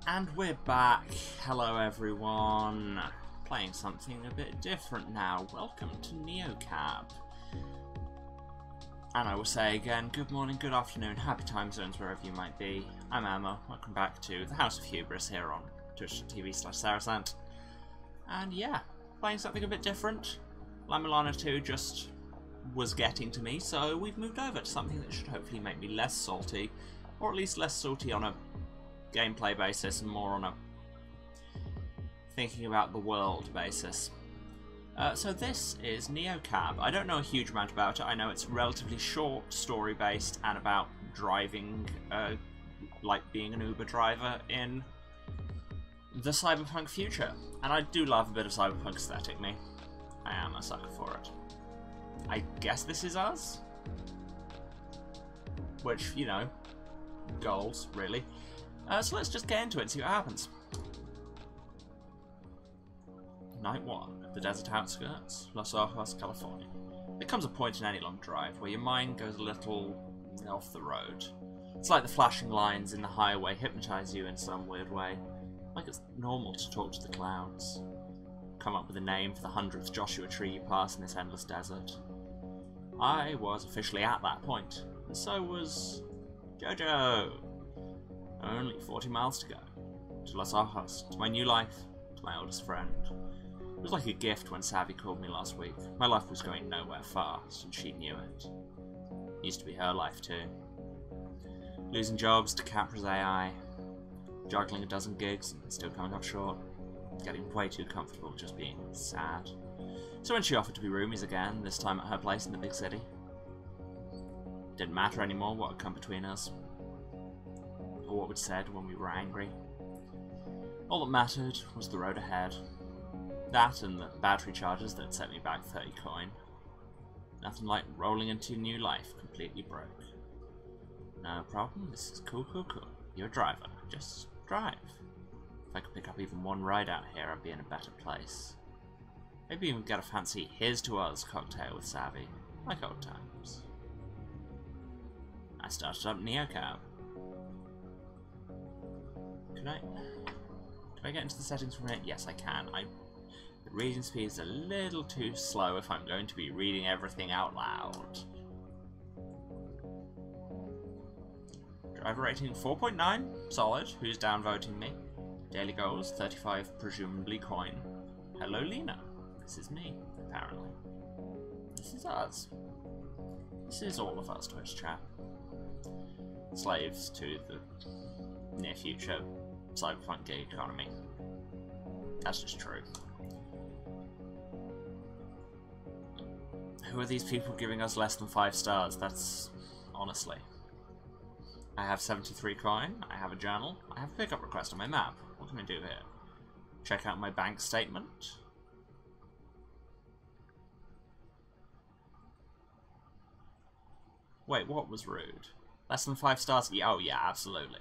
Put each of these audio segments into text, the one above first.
And we're back. Hello everyone. Playing something a bit different now. Welcome to NeoCab. And I will say again, good morning, good afternoon, happy time zones wherever you might be. I'm Emma. Welcome back to the House of Hubris here on twitch.tv/Sarasant. And yeah, playing something a bit different. La Milano 2 just was getting to me, so we've moved over to something that should hopefully make me less salty, or at least less salty on a gameplay basis and more on a thinking about the world basis. So this is NeoCab. I don't know a huge amount about it. I know it's relatively short, story-based, and about driving, like being an Uber driver in the cyberpunk future. And I do love a bit of cyberpunk aesthetic, me. I am a sucker for it. I guess this is us? Which, you know, goals, really. So let's just get into it and see what happens. Night 1 at the desert outskirts, Los Ojos, California. There comes a point in any long drive where your mind goes a little off the road. It's like the flashing lines in the highway hypnotize you in some weird way. Like it's normal to talk to the clouds. Come up with a name for the 100th Joshua tree you pass in this endless desert. I was officially at that point, and so was Jojo. Only 40 miles to go. To Los Ojos, to my new life, to my oldest friend. It was like a gift when Savvy called me last week. My life was going nowhere fast, and she knew it. It used to be her life too. Losing jobs to Capra's AI. Juggling a dozen gigs and still coming up short. Getting way too comfortable just being sad. So when she offered to be roomies again, this time at her place in the big city, it didn't matter anymore what had come between us. Or what we'd said when we were angry. All that mattered was the road ahead. That and the battery charges that set me back 30 coin. Nothing like rolling into a new life completely broke. No problem, this is cool. You're a driver, just drive. If I could pick up even one ride out here, I'd be in a better place. Maybe even get a fancy here's to us cocktail with Savvy, like old times. I started up NeoCab. Can I get into the settings from it? Yes, I can. The reading speed is a little too slow if I'm going to be reading everything out loud. Driver rating 4.9, solid. Who's downvoting me? Daily goals 35, presumably coin. Hello, Lena. This is me, apparently. This is us. This is all of us, Twitch chat. Slaves to the near future cyberpunk gig economy. That's just true. Who are these people giving us less than 5 stars? That's... honestly. I have 73 coin, I have a journal, I have a pickup request on my map. What can I do here? Check out my bank statement. Wait, what was rude? Less than 5 stars? Yeah, oh yeah, absolutely.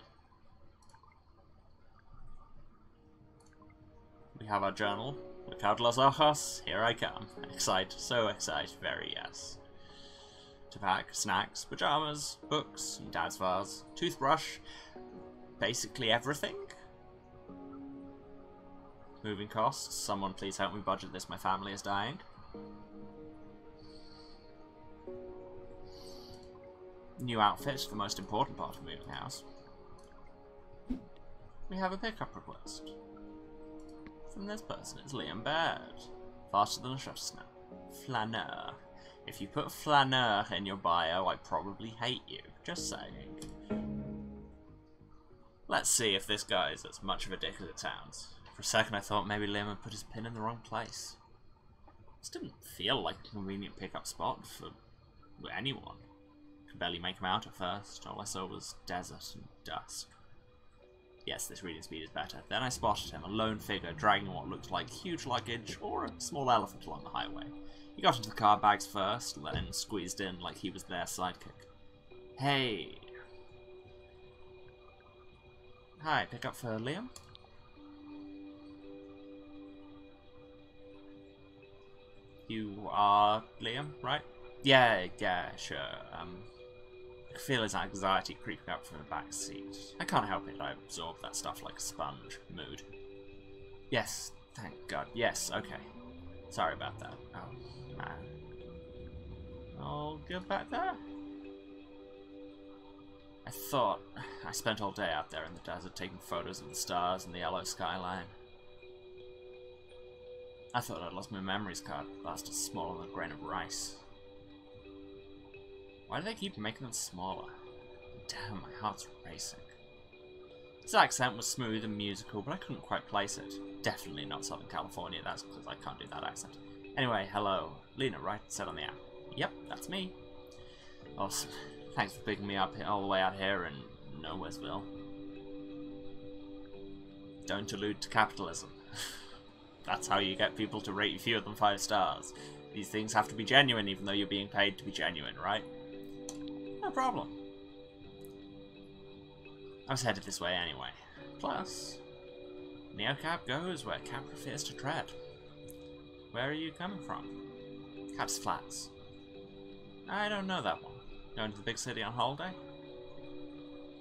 We have our journal. Look out, Los Ojos. Here I come. Excited, so excited, very yes. To pack, snacks, pajamas, books, and dad's vase, toothbrush, basically everything. Moving costs. Someone please help me budget this, my family is dying. New outfit, the most important part of moving house. We have a pickup request. From this person, it's Liam Baird. Faster than a shutter snap. Flaneur. If you put flaneur in your bio, I probably hate you. Just saying. Let's see if this guy is as much of a dick as it sounds. For a second I thought maybe Liam had put his pin in the wrong place. This didn't feel like a convenient pickup spot for anyone. Could barely make him out at first. All I saw was desert and dusk. Yes, this reading speed is better. Then I spotted him, a lone figure dragging what looked like huge luggage or a small elephant along the highway. He got into the car bags first, then squeezed in like he was their sidekick. Hey. Hi, pick up for Liam? You are Liam, right? Yeah, sure. I feel his anxiety creeping up from the back seat. I can't help it, I absorb that stuff like a sponge. Mood. Yes, thank God. Yes, okay. Sorry about that. Oh, man. I'll get back there. I thought I spent all day out there in the desert taking photos of the stars and the yellow skyline. I thought I'd lost my memories card, bastard smaller than a grain of rice. Why do they keep making them smaller? Damn, my heart's racing. His accent was smooth and musical, but I couldn't quite place it. Definitely not Southern California, that's because I can't do that accent. Anyway, hello. Lena, right? Said on the app. Yep, that's me. Awesome. Thanks for picking me up all the way out here in Nowheresville. Don't allude to capitalism. That's how you get people to rate you fewer than 5 stars. These things have to be genuine even though you're being paid to be genuine, right? No problem. I was headed this way anyway. Plus, Neocab goes where Cap prefers to tread. Where are you coming from? Cap's Flats. I don't know that one. Going to the big city on holiday?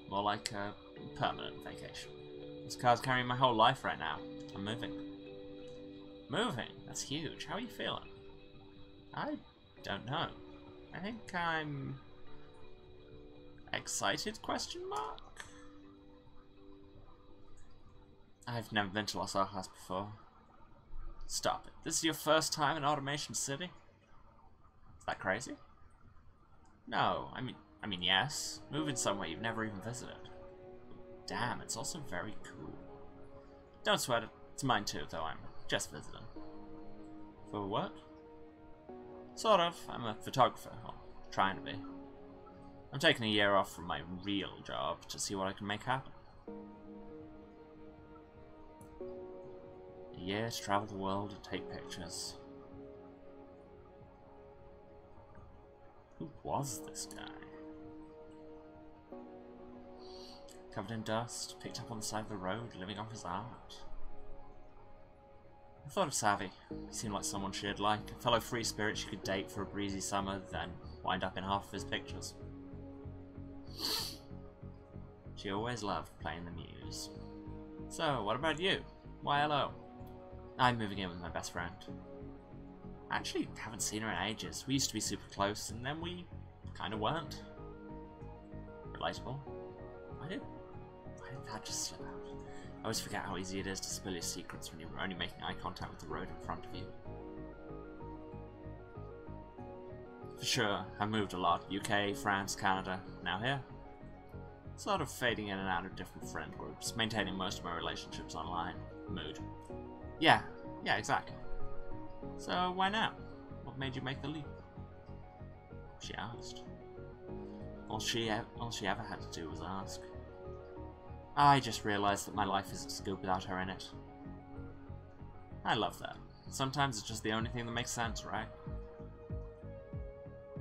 More like a permanent vacation. This car's carrying my whole life right now. I'm moving. Moving? That's huge. How are you feeling? I don't know. I think I'm... excited, question mark? I've never been to Los Ojos before. Stop it. This is your first time in Automation City? Is that crazy? No, I mean yes. Moving somewhere you've never even visited. Damn, it's also very cool. Don't sweat it. It's mine too, though I'm just visiting. For what? Sort of. I'm a photographer. Well, trying to be. I'm taking a year off from my real job to see what I can make happen. A year to travel the world and take pictures. Who was this guy? Covered in dust, picked up on the side of the road, living off his art. I thought of Savvy. He seemed like someone she'd like. A fellow free spirit she could date for a breezy summer, then wind up in half of his pictures. She always loved playing the muse. So, what about you? Why hello? I'm moving in with my best friend. I actually haven't seen her in ages. We used to be super close, and then we kind of weren't. Relatable. Why did that just slip out? I always forget how easy it is to spill your secrets when you're only making eye contact with the road in front of you. For sure, I've moved a lot. UK, France, Canada, now here. Sort of fading in and out of different friend groups, maintaining most of my relationships online. Mood. Yeah, exactly. So, why now? What made you make the leap? She asked. All she ever had to do was ask. I just realized that my life isn't as good without her in it. I love that. Sometimes it's just the only thing that makes sense, right?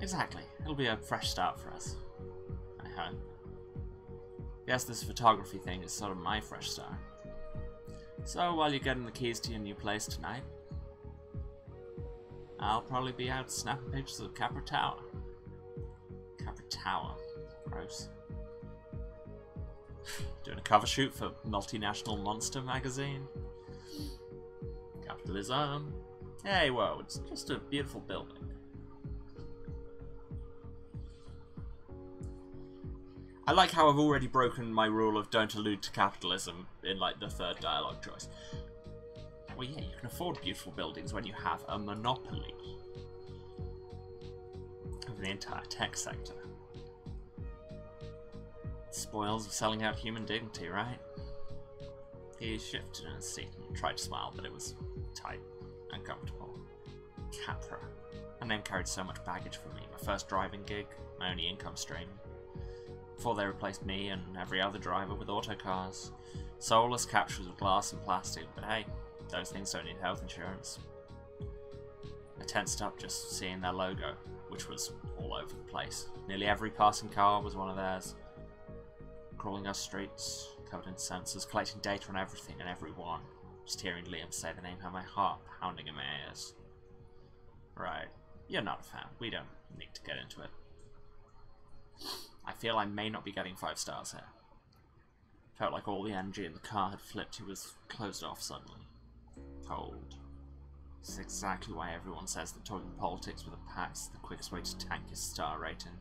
Exactly. It'll be a fresh start for us. I hope. Guess this photography thing is sort of my fresh start. So, while you're getting the keys to your new place tonight, I'll probably be out snapping pictures of Capra Tower. Capra Tower. Gross. Doing a cover shoot for Multinational Monster magazine. Capitalism. Hey, whoa, it's just a beautiful building. I like how I've already broken my rule of don't allude to capitalism in, like, the third dialogue choice. Well, yeah, you can afford beautiful buildings when you have a monopoly of the entire tech sector. Spoils of selling out human dignity, right? He shifted in his seat and tried to smile, but it was tight, uncomfortable. Capra. That name carried so much baggage for me. My first driving gig, my only income stream. Before they replaced me and every other driver with autocars. Soulless captures of glass and plastic, but hey, those things don't need health insurance. I tensed up just seeing their logo, which was all over the place. Nearly every passing car was one of theirs. Crawling our streets, covered in sensors, collecting data on everything and everyone. Just hearing Liam say the name had my heart pounding in my ears. Right, you're not a fan. We don't need to get into it. I feel I may not be getting 5 stars here. Felt like all the energy in the car had flipped. He was closed off suddenly. Cold. This is exactly why everyone says that talking politics with a pack is the quickest way to tank his star rating.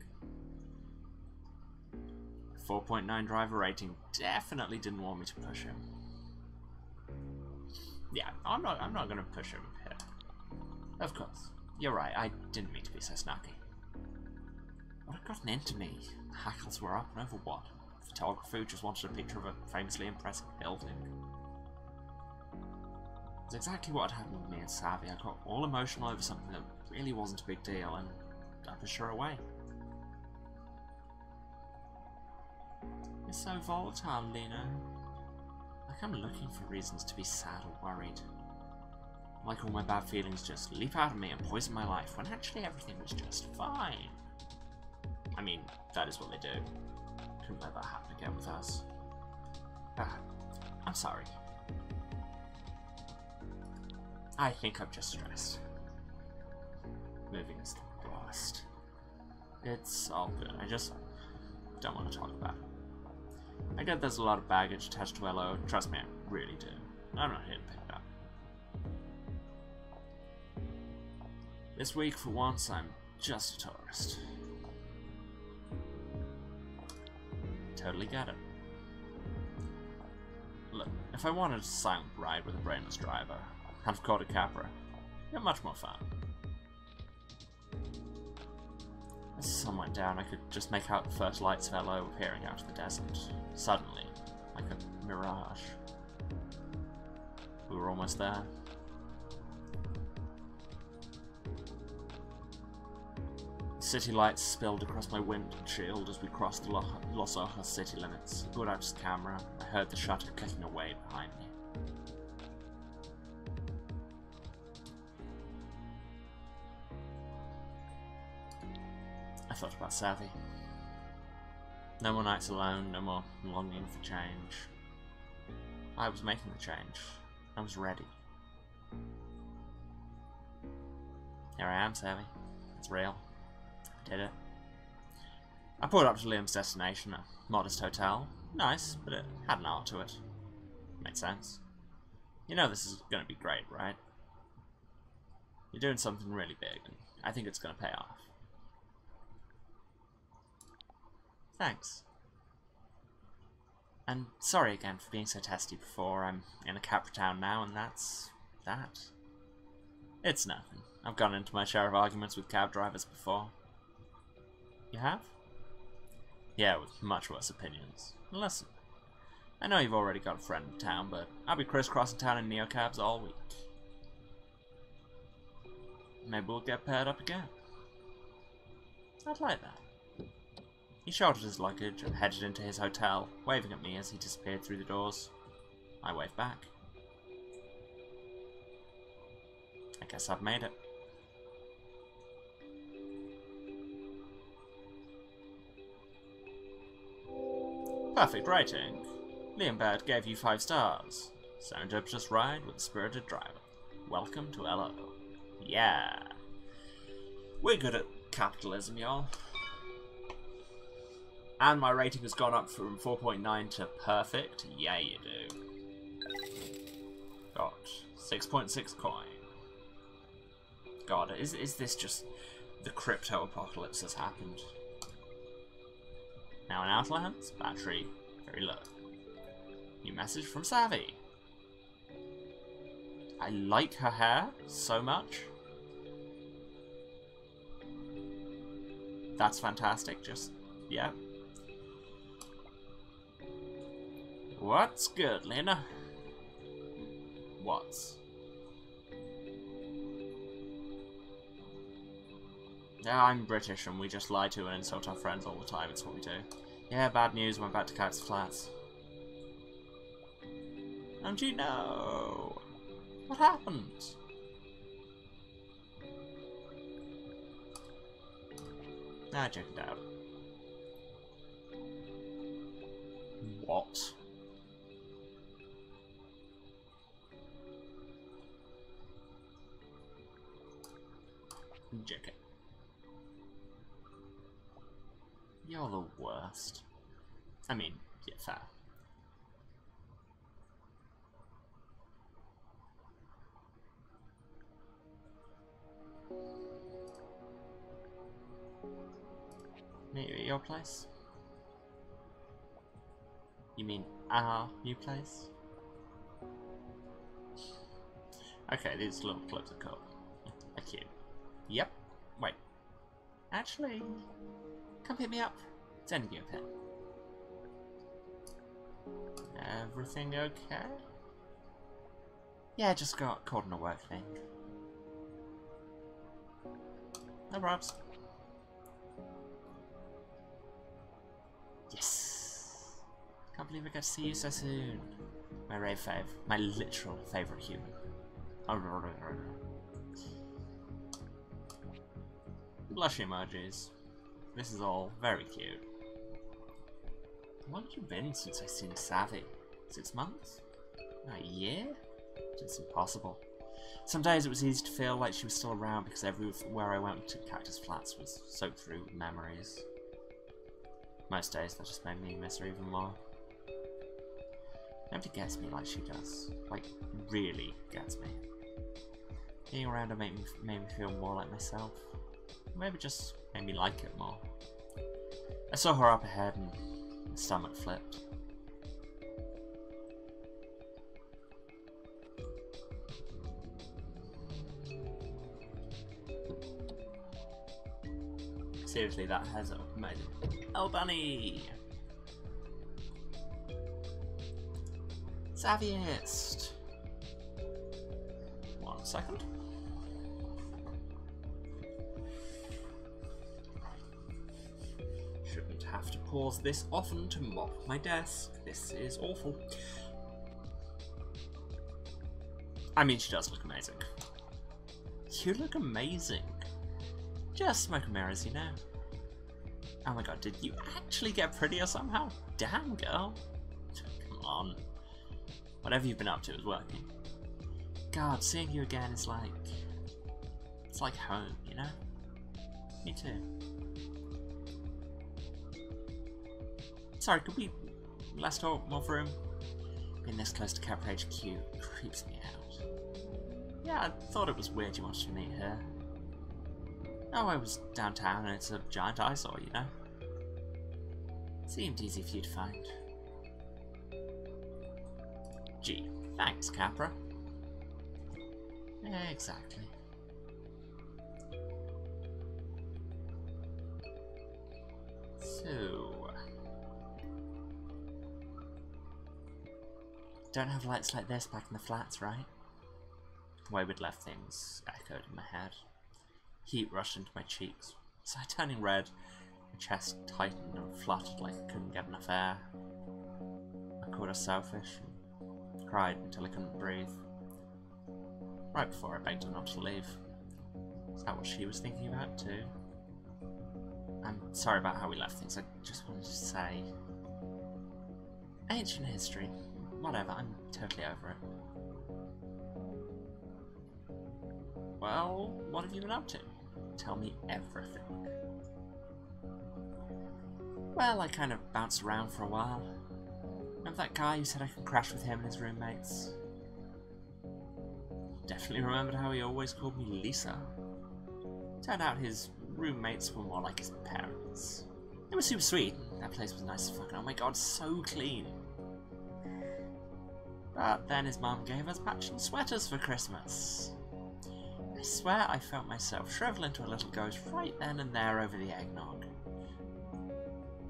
4.9 driver rating definitely didn't want me to push him. Yeah, I'm not going to push him here. Of course. You're right, I didn't mean to be so snarky. What had gotten into me? The hackles were up and over what? The photographer who just wanted a picture of a famously impressive building. It's exactly what had happened with me and Savvy. I got all emotional over something that really wasn't a big deal, and I pushed her away. You're so volatile, Lena. Like I'm looking for reasons to be sad or worried. Like all my bad feelings just leap out of me and poison my life, when actually everything was just fine. I mean, that is what they do. Couldn't let that happen again with us. I'm sorry. I think I'm just stressed. Moving is the worst. It's all good. I just don't want to talk about it. I get there's a lot of baggage attached to LO. Trust me, I really do. I'm not here to pick it up. This week, for once, I'm just a tourist. Totally get it. Look, if I wanted a silent ride with a brainless driver, I'd have called a Capra. They're much more fun. As the sun went down, I could just make out the first lights of LO appearing out of the desert. Suddenly, like a mirage. We were almost there. City lights spilled across my windshield as we crossed the Los Ojos city limits. I put out his camera. I heard the shutter clicking away behind me. I thought about Savvy. No more nights alone, no more longing for change. I was making the change. I was ready. Here I am, Savvy. It's real. Did it. I pulled up to Liam's destination, a modest hotel. Nice, but it had an art to it. Made sense. You know this is going to be great, right? You're doing something really big, and I think it's going to pay off. Thanks. And sorry again for being so testy before. I'm in a Capra town now, and that's that. It's nothing. I've gone into my share of arguments with cab drivers before. You have? Yeah, with much worse opinions. Listen, I know you've already got a friend in town, but I'll be crisscrossing town in neocabs all week. Maybe we'll get paired up again. I'd like that. He shouldered his luggage and headed into his hotel, waving at me as he disappeared through the doors. I waved back. I guess I've made it. Perfect rating. Liam Baird gave you 5 stars. Serendipitous ride with a spirited driver. Welcome to LO. Yeah. We're good at capitalism, y'all. And my rating has gone up from 4.9 to perfect. Yeah, you do. Got 6.6 coin. God, is this just the crypto apocalypse has happened? Now in Outlands, battery very low. New message from Savvy. I like her hair so much. That's fantastic, just, yeah. What's good, Lena? What's? Yeah, I'm British and we just lie to and insult our friends all the time, it's what we do. Yeah, bad news, went back to Couch Flats. Don't you know? What happened? I checked it out. What? JK. You're the worst. I mean, yeah, fair. Meet you at your place? You mean our new place? Okay, these little clips are cool. They're cute. Yep. Wait. Actually, come pick me up. Send you a pin. Everything okay? Yeah, just got caught in a work thing. No probs. Yes! Can't believe I got to see you so soon. My rave fave. My literal favourite human. Blush emojis. This is all very cute. How long have you been since I've seen Savvy? 6 months? A year? It's impossible. Some days it was easy to feel like she was still around because everywhere I went to Cactus Flats was soaked through with memories. Most days that just made me miss her even more. Nobody gets me like she does. Like, really gets me. Being around her made me feel more like myself. Maybe just made me like it more. I saw her up ahead and my stomach flipped. Seriously, that has amazing. Oh, bunny! Savviest! 1 second. Shouldn't have to pause this often to mop my desk. This is awful. I mean, she does look amazing. You look amazing. Just smoke and mirrors, you know. Oh my god, did you actually get prettier somehow? Damn, girl. Come on. Whatever you've been up to is working. God, seeing you again is like... It's like home, you know? Me too. Sorry, could we... less talk, more room? Being this close to Cap HQ creeps me out. Yeah, I thought it was weird you wanted to meet her. Oh, I was downtown and it's a giant eyesore, you know? Seemed easy for you to find. Gee, thanks, Capra. Exactly. So... Don't have lights like this back in the flats, right? The way we'd left things echoed in my head. Heat rushed into my cheeks. Was I turning red? My chest tightened and fluttered like I couldn't get enough air. I called her selfish and cried until I couldn't breathe. Right before I begged her not to leave. Is that what she was thinking about too? I'm sorry about how we left things. I just wanted to say... Ancient history. Whatever, I'm totally over it. Well, what have you been up to? Tell me everything. Well, I kind of bounced around for a while. Remember that guy who said I could crash with him and his roommates? Definitely remembered how he always called me Lisa. Turned out his roommates were more like his parents. They were super sweet. That place was nice as fuck. Oh my god, so clean. But then his mum gave us matching sweaters for Christmas. I swear I felt myself shrivel into a little ghost right then and there over the eggnog.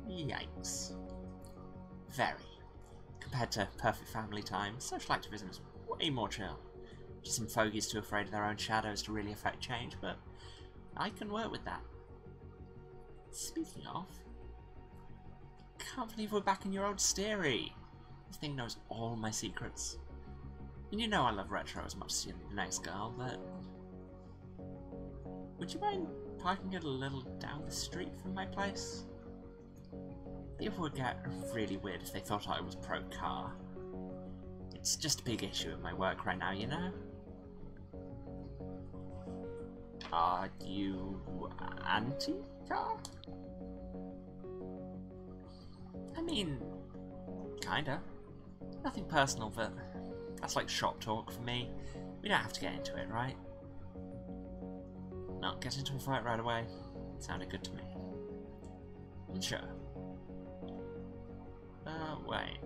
Yikes. Very. Compared to perfect family time, social activism is way more chill. Just some fogies too afraid of their own shadows to really affect change, but I can work with that. Speaking of, can't believe we're back in your old steery. This thing knows all my secrets. And you know I love retro as much as the next girl, but... Would you mind parking it a little down the street from my place? People would get really weird if they thought I was pro-car. It's just a big issue at my work right now, you know? Are you anti-car? I mean, kinda. Nothing personal, but that's like shop talk for me. We don't have to get into it, right? Not get into a fight right away. Sounded good to me. Sure. Wait.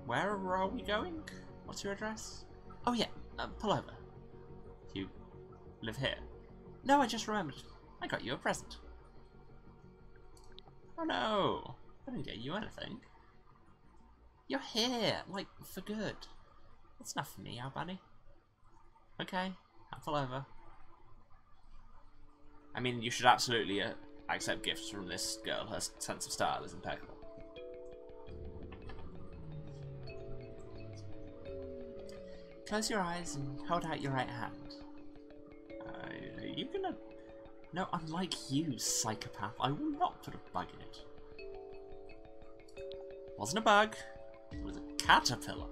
Where are we going? What's your address? Oh yeah, pull over. You live here? No, I just remembered. I got you a present. Oh no, I didn't get you anything. You're here, like, for good. That's enough for me, our bunny. Okay, I'll pull over. I mean, you should absolutely accept gifts from this girl. Her sense of style is impeccable. Close your eyes and hold out your right hand. Are you gonna... No, unlike you, psychopath, I will not put a bug in it. Wasn't a bug. It was a caterpillar.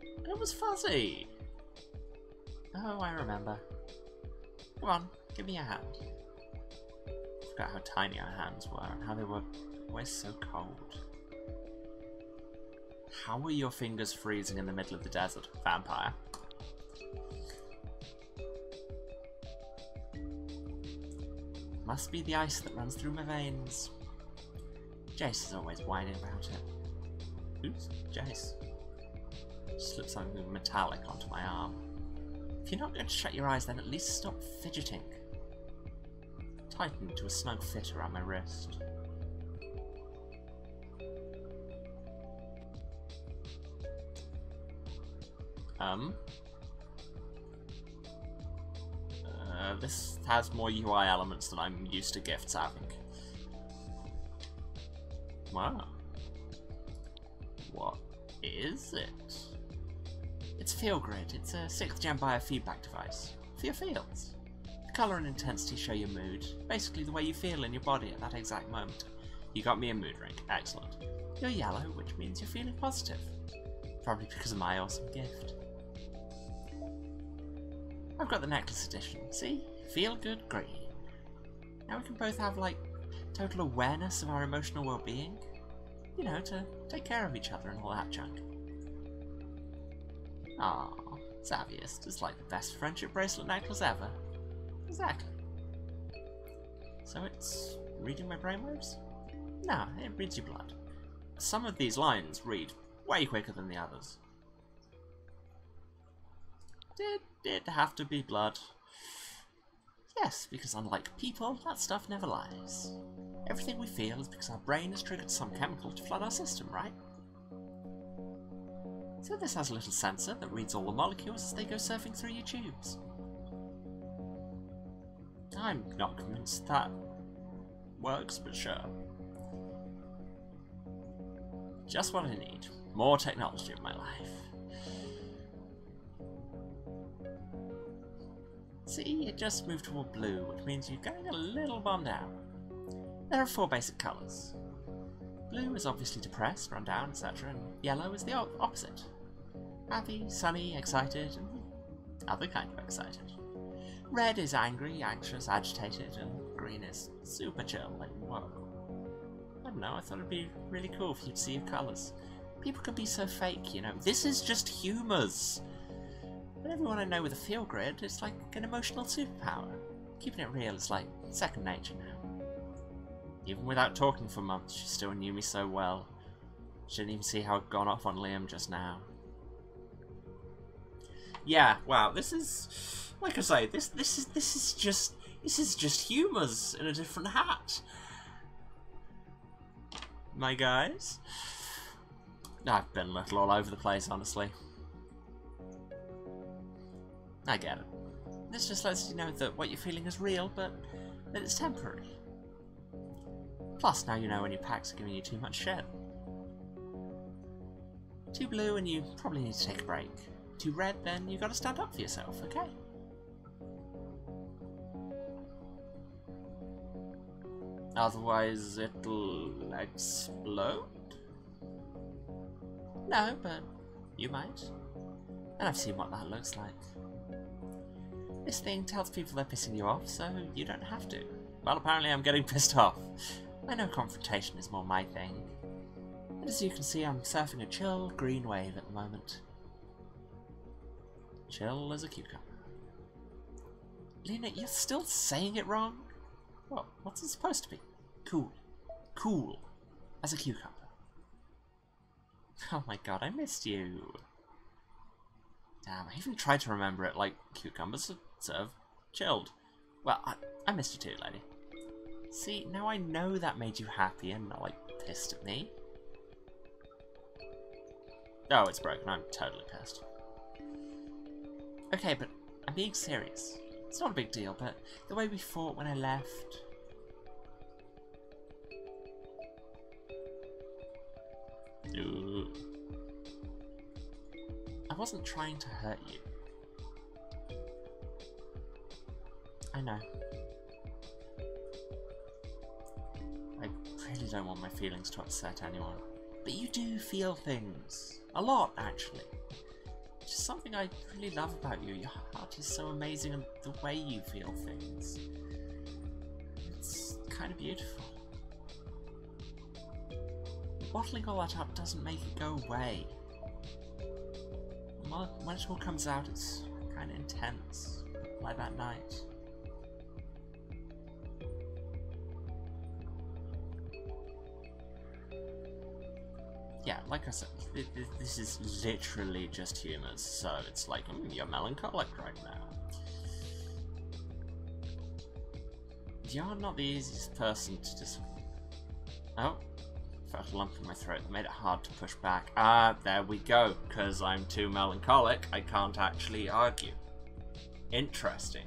It was fuzzy. Oh, I remember. Come on, give me your hand. I forgot how tiny our hands were and how they were always so cold. How were your fingers freezing in the middle of the desert, vampire? Must be the ice that runs through my veins. Jace is always whining about it. Oops, Jace. Slipped something metallic onto my arm. If you're not going to shut your eyes, then at least stop fidgeting. Tightened to a snug fit around my wrist. This has more UI elements than I'm used to gifts having. Wow. What is it? It's Feel Grid. It's a 6th gen biofeedback device for your feels. The colour and intensity show your mood, basically the way you feel in your body at that exact moment. You got me a mood ring. Excellent. You're yellow, which means you're feeling positive. Probably because of my awesome gift. I've got the necklace edition. See? Feel good green. Now we can both have, like, total awareness of our emotional well-being. You know, to take care of each other and all that junk. Ah, savviest. It's like the best friendship bracelet necklace ever. Exactly. So it's reading my brainwaves? No, it reads your blood. Some of these lines read way quicker than the others. Did it have to be blood? Yes, because unlike people, that stuff never lies. Everything we feel is because our brain has triggered some chemical to flood our system, right? So this has a little sensor that reads all the molecules as they go surfing through your tubes. I'm not convinced that works, but sure. Just what I need. More technology in my life. See, it just moved toward blue, which means you're going a little bummed out. There are 4 basic colours. Blue is obviously depressed, run down, etc., and yellow is the opposite. Happy, sunny, excited, and other kind of excited. Red is angry, anxious, agitated, and green is super chill, like, whoa. I don't know, I thought it'd be really cool for you to see your colours. People can be so fake, you know. This is just humours. But everyone I know with a feel grid is like an emotional superpower. Keeping it real is like second nature now. Even without talking for months, she still knew me so well. She didn't even see how I'd gone off on Liam just now. Yeah, wow, this is, like I say, this is just humours in a different hat. My guys, I've been a little all over the place, honestly. I get it. This just lets you know that what you're feeling is real, but that it's temporary. Plus, now you know when your packs are giving you too much shit. Too blue and you probably need to take a break. Too red, then you gotta stand up for yourself, okay? Otherwise it'll explode? No, but you might. And I've seen what that looks like. This thing tells people they're pissing you off, so you don't have to. Well, apparently I'm getting pissed off. I know confrontation is more my thing. And as you can see, I'm surfing a chill green wave at the moment. Chill as a cucumber. Lena, you're still saying it wrong? Well, what's it supposed to be? Cool. Cool. As a cucumber. Oh my god, I missed you. Damn, I even tried to remember it like cucumbers are served chilled. Well, I missed you too, lady. See, now I know that made you happy and not like pissed at me. Oh, it's broken. I'm totally pissed. Okay, but I'm being serious. It's not a big deal, but the way we fought when I left... Ooh. I wasn't trying to hurt you. I know. I really don't want my feelings to upset anyone. But you do feel things. A lot, actually. Which is something I really love about you. Your heart is so amazing and the way you feel things. It's kind of beautiful. Bottling all that up doesn't make it go away. When it all comes out, it's kind of intense. Like that night. Yeah, like I said, this is literally just humours, so it's like, you're melancholic right now. You're not the easiest person to just... Oh, felt a lump in my throat that made it hard to push back. There we go, because I'm too melancholic, I can't actually argue. Interesting.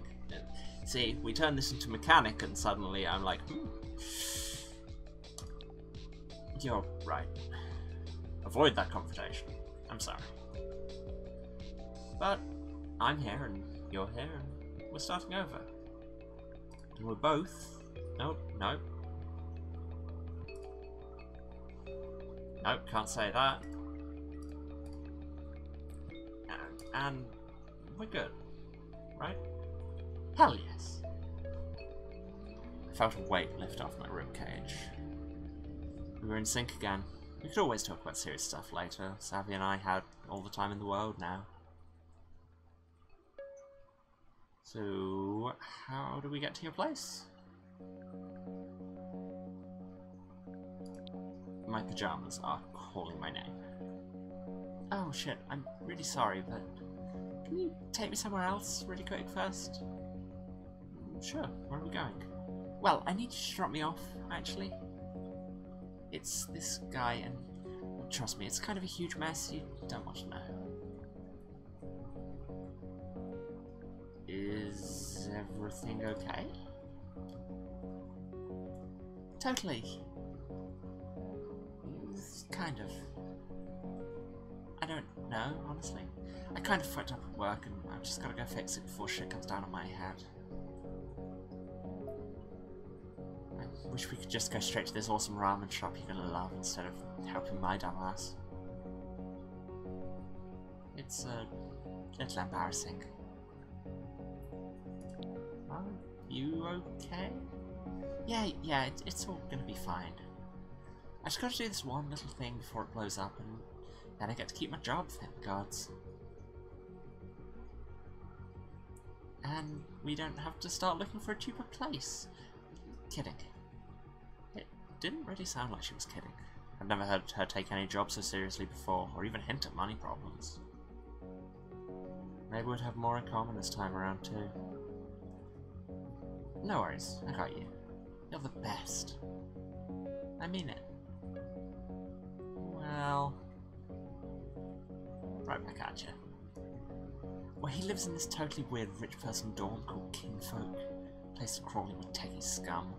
See, we turn this into mechanic and suddenly I'm like, You're right. Avoid that confrontation. I'm sorry. But I'm here and you're here and we're starting over. And we're both... Nope. Nope, can't say that. And we're good. Right? Hell yes. I felt a weight lift off my ribcage. We were in sync again. We could always talk about serious stuff later. Savvy and I had all the time in the world now. So, how do we get to your place? My pajamas are calling my name. Oh shit, I'm really sorry, but can you take me somewhere else really quick first? Sure, where are we going? Well, I need you to drop me off, actually. It's this guy, and trust me, it's kind of a huge mess. You don't want to know. Is everything okay? Totally. Kind of. I don't know, honestly. I kind of fucked up at work, and I've just got to go fix it before shit comes down on my head. I wish we could just go straight to this awesome ramen shop you're gonna love instead of helping my dumb ass. It's a little embarrassing. Are you okay? Yeah, it's all gonna be fine. I just gotta do this one little thing before it blows up, and then I get to keep my job, thank gods. And we don't have to start looking for a cheaper place. Kidding. It didn't really sound like she was kidding. I've never heard her take any job so seriously before, or even hint at money problems. Maybe we'd have more in common this time around too. No worries, I got you. You're the best. I mean it. Well... right back at you. Well, he lives in this totally weird rich person dorm called Kinfolk. Place crawling with techie scum.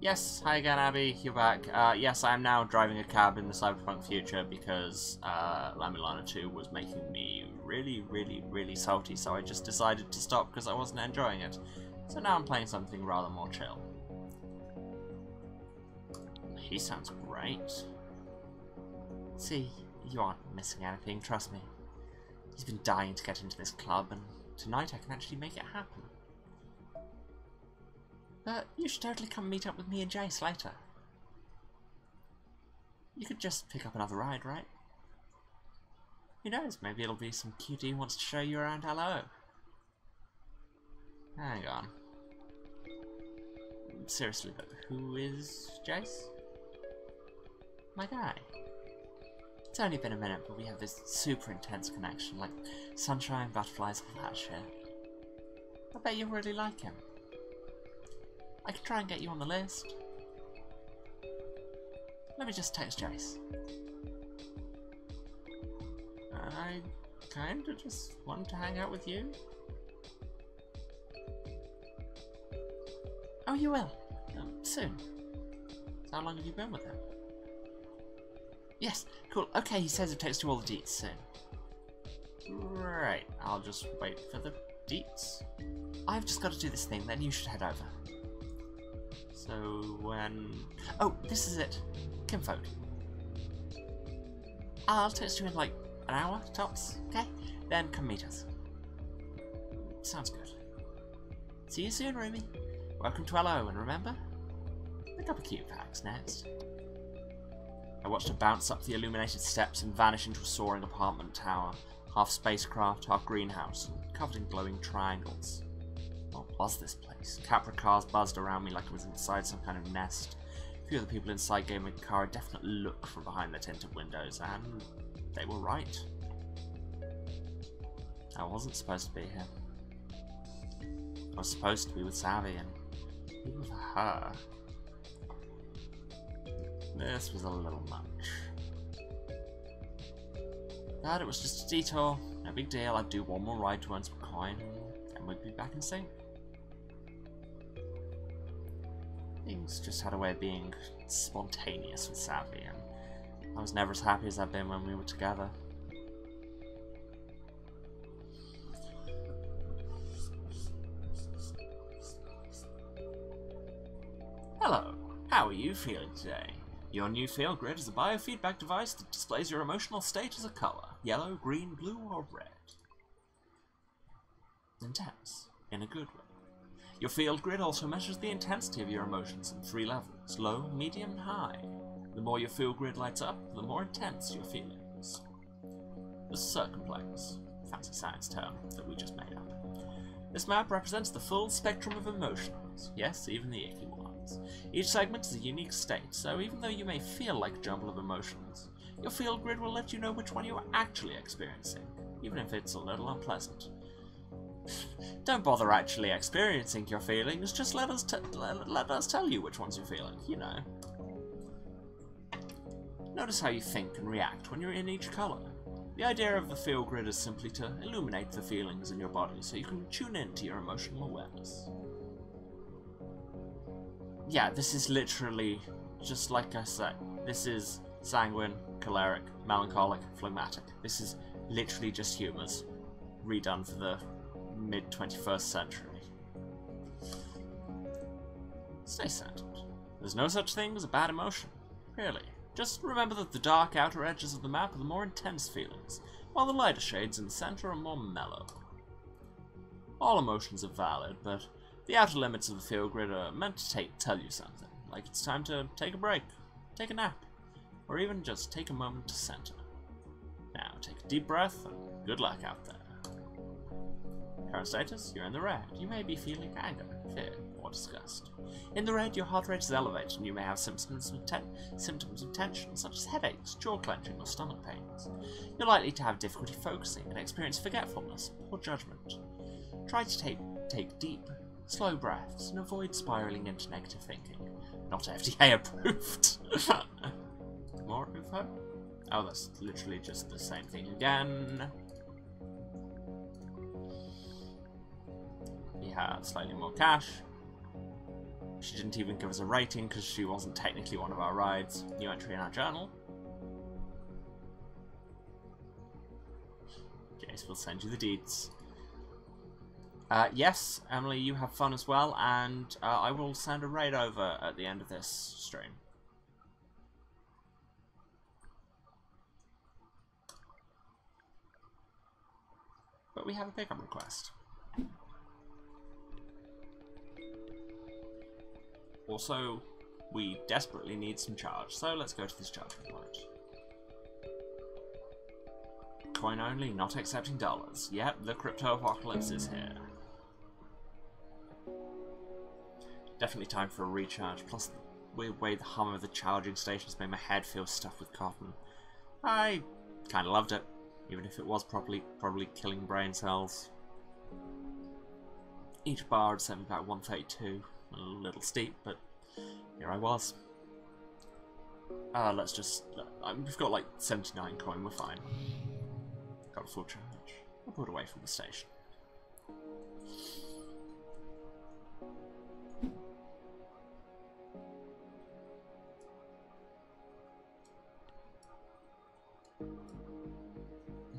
Yes, hi again, Abby. You're back. Yes, I am now driving a cab in the cyberpunk future because La Milana 2 was making me really salty, so I just decided to stop because I wasn't enjoying it. So now I'm playing something rather more chill. He sounds great. See, you aren't missing anything, trust me. He's been dying to get into this club, and tonight I can actually make it happen. But you should totally come meet up with me and Jace later. You could just pick up another ride, right? Who knows, maybe it'll be some cutie who wants to show you around Hello. Hang on. Seriously though, who is Jace? My guy. It's only been a minute, but we have this super intense connection, like sunshine, butterflies, all that shit. I bet you'll really like him. I could try and get you on the list. Let me just text Jace. I kinda just want to hang out with you. Oh, you will. Soon. So how long have you been with him? Yes, cool. Okay, he says he'll text you all the deets soon. Right, I'll just wait for the deets. I've just got to do this thing, then you should head over. So when... Oh, this is it. Kinfolk. I'll text you in like an hour, tops, okay? Then come meet us. Sounds good. See you soon, Ruby. Welcome to Hello, and remember, pick up a cute packs next. I watched her bounce up the illuminated steps and vanish into a soaring apartment tower, half spacecraft, half greenhouse, and covered in glowing triangles. What was this place? Capra cars buzzed around me like I was inside some kind of nest. A few of the people inside gave me a car a definite look from behind their tinted windows, and they were right. I wasn't supposed to be here. I was supposed to be with Savvy, and even for her, this was a little much. But it was just a detour, no big deal. I'd do one more ride to earn some coin, and we'd be back in sync. Things just had a way of being spontaneous with Savvy, and I was never as happy as I'd been when we were together. Hello, how are you feeling today? Your new Feel Grid is a biofeedback device that displays your emotional state as a colour: yellow, green, blue, or red. Intense, in a good way. Your Field Grid also measures the intensity of your emotions in 3 levels: low, medium, and high. The more your Field Grid lights up, the more intense your feelings. The circumplex, fancy science term that we just made up. This map represents the full spectrum of emotions, yes, even the icky ones. Each segment is a unique state, so even though you may feel like a jumble of emotions, your Field Grid will let you know which one you are actually experiencing, even if it's a little unpleasant. Don't bother actually experiencing your feelings, just let us tell you which ones you're feeling, you know. Notice how you think and react when you're in each colour. The idea of the Feel Grid is simply to illuminate the feelings in your body so you can tune in to your emotional awareness. Yeah, this is literally, just like I said, this is sanguine, choleric, melancholic, phlegmatic. This is literally just humours, redone for the mid-21st century. Stay centered. There's no such thing as a bad emotion, really. Just remember that the dark outer edges of the map are the more intense feelings, while the lighter shades in the centre are more mellow. All emotions are valid, but the outer limits of the Feel Grid are meant to tell you something, like it's time to take a break, take a nap, or even just take a moment to centre. Now take a deep breath and good luck out there. Current status, you're in the red. You may be feeling anger, fear, or disgust. In the red, your heart rate is elevated and you may have symptoms of tension, such as headaches, jaw clenching, or stomach pains. You're likely to have difficulty focusing and experience forgetfulness, poor judgment. Try to take deep, slow breaths and avoid spiraling into negative thinking. Not FDA approved. More info? Oh, that's literally just the same thing again. We have slightly more cash. She didn't even give us a rating because she wasn't technically one of our rides. New entry in our journal. Jace will send you the deeds. Yes, Emily, you have fun as well, and I will send a raid over at the end of this stream. But we have a pickup request. Also, we desperately need some charge, so let's go to this charging point. Coin only, not accepting dollars. Yep, the crypto apocalypse is here. Definitely time for a recharge, plus the weird way the hum of the charging stations made my head feel stuffed with cotton. I kinda loved it, even if it was probably killing brain cells. Each bar had sent me back 132. A little steep, but here I was. Let's just... we've got like 79 coin, we're fine. Got a full charge. I'll put it away from the station.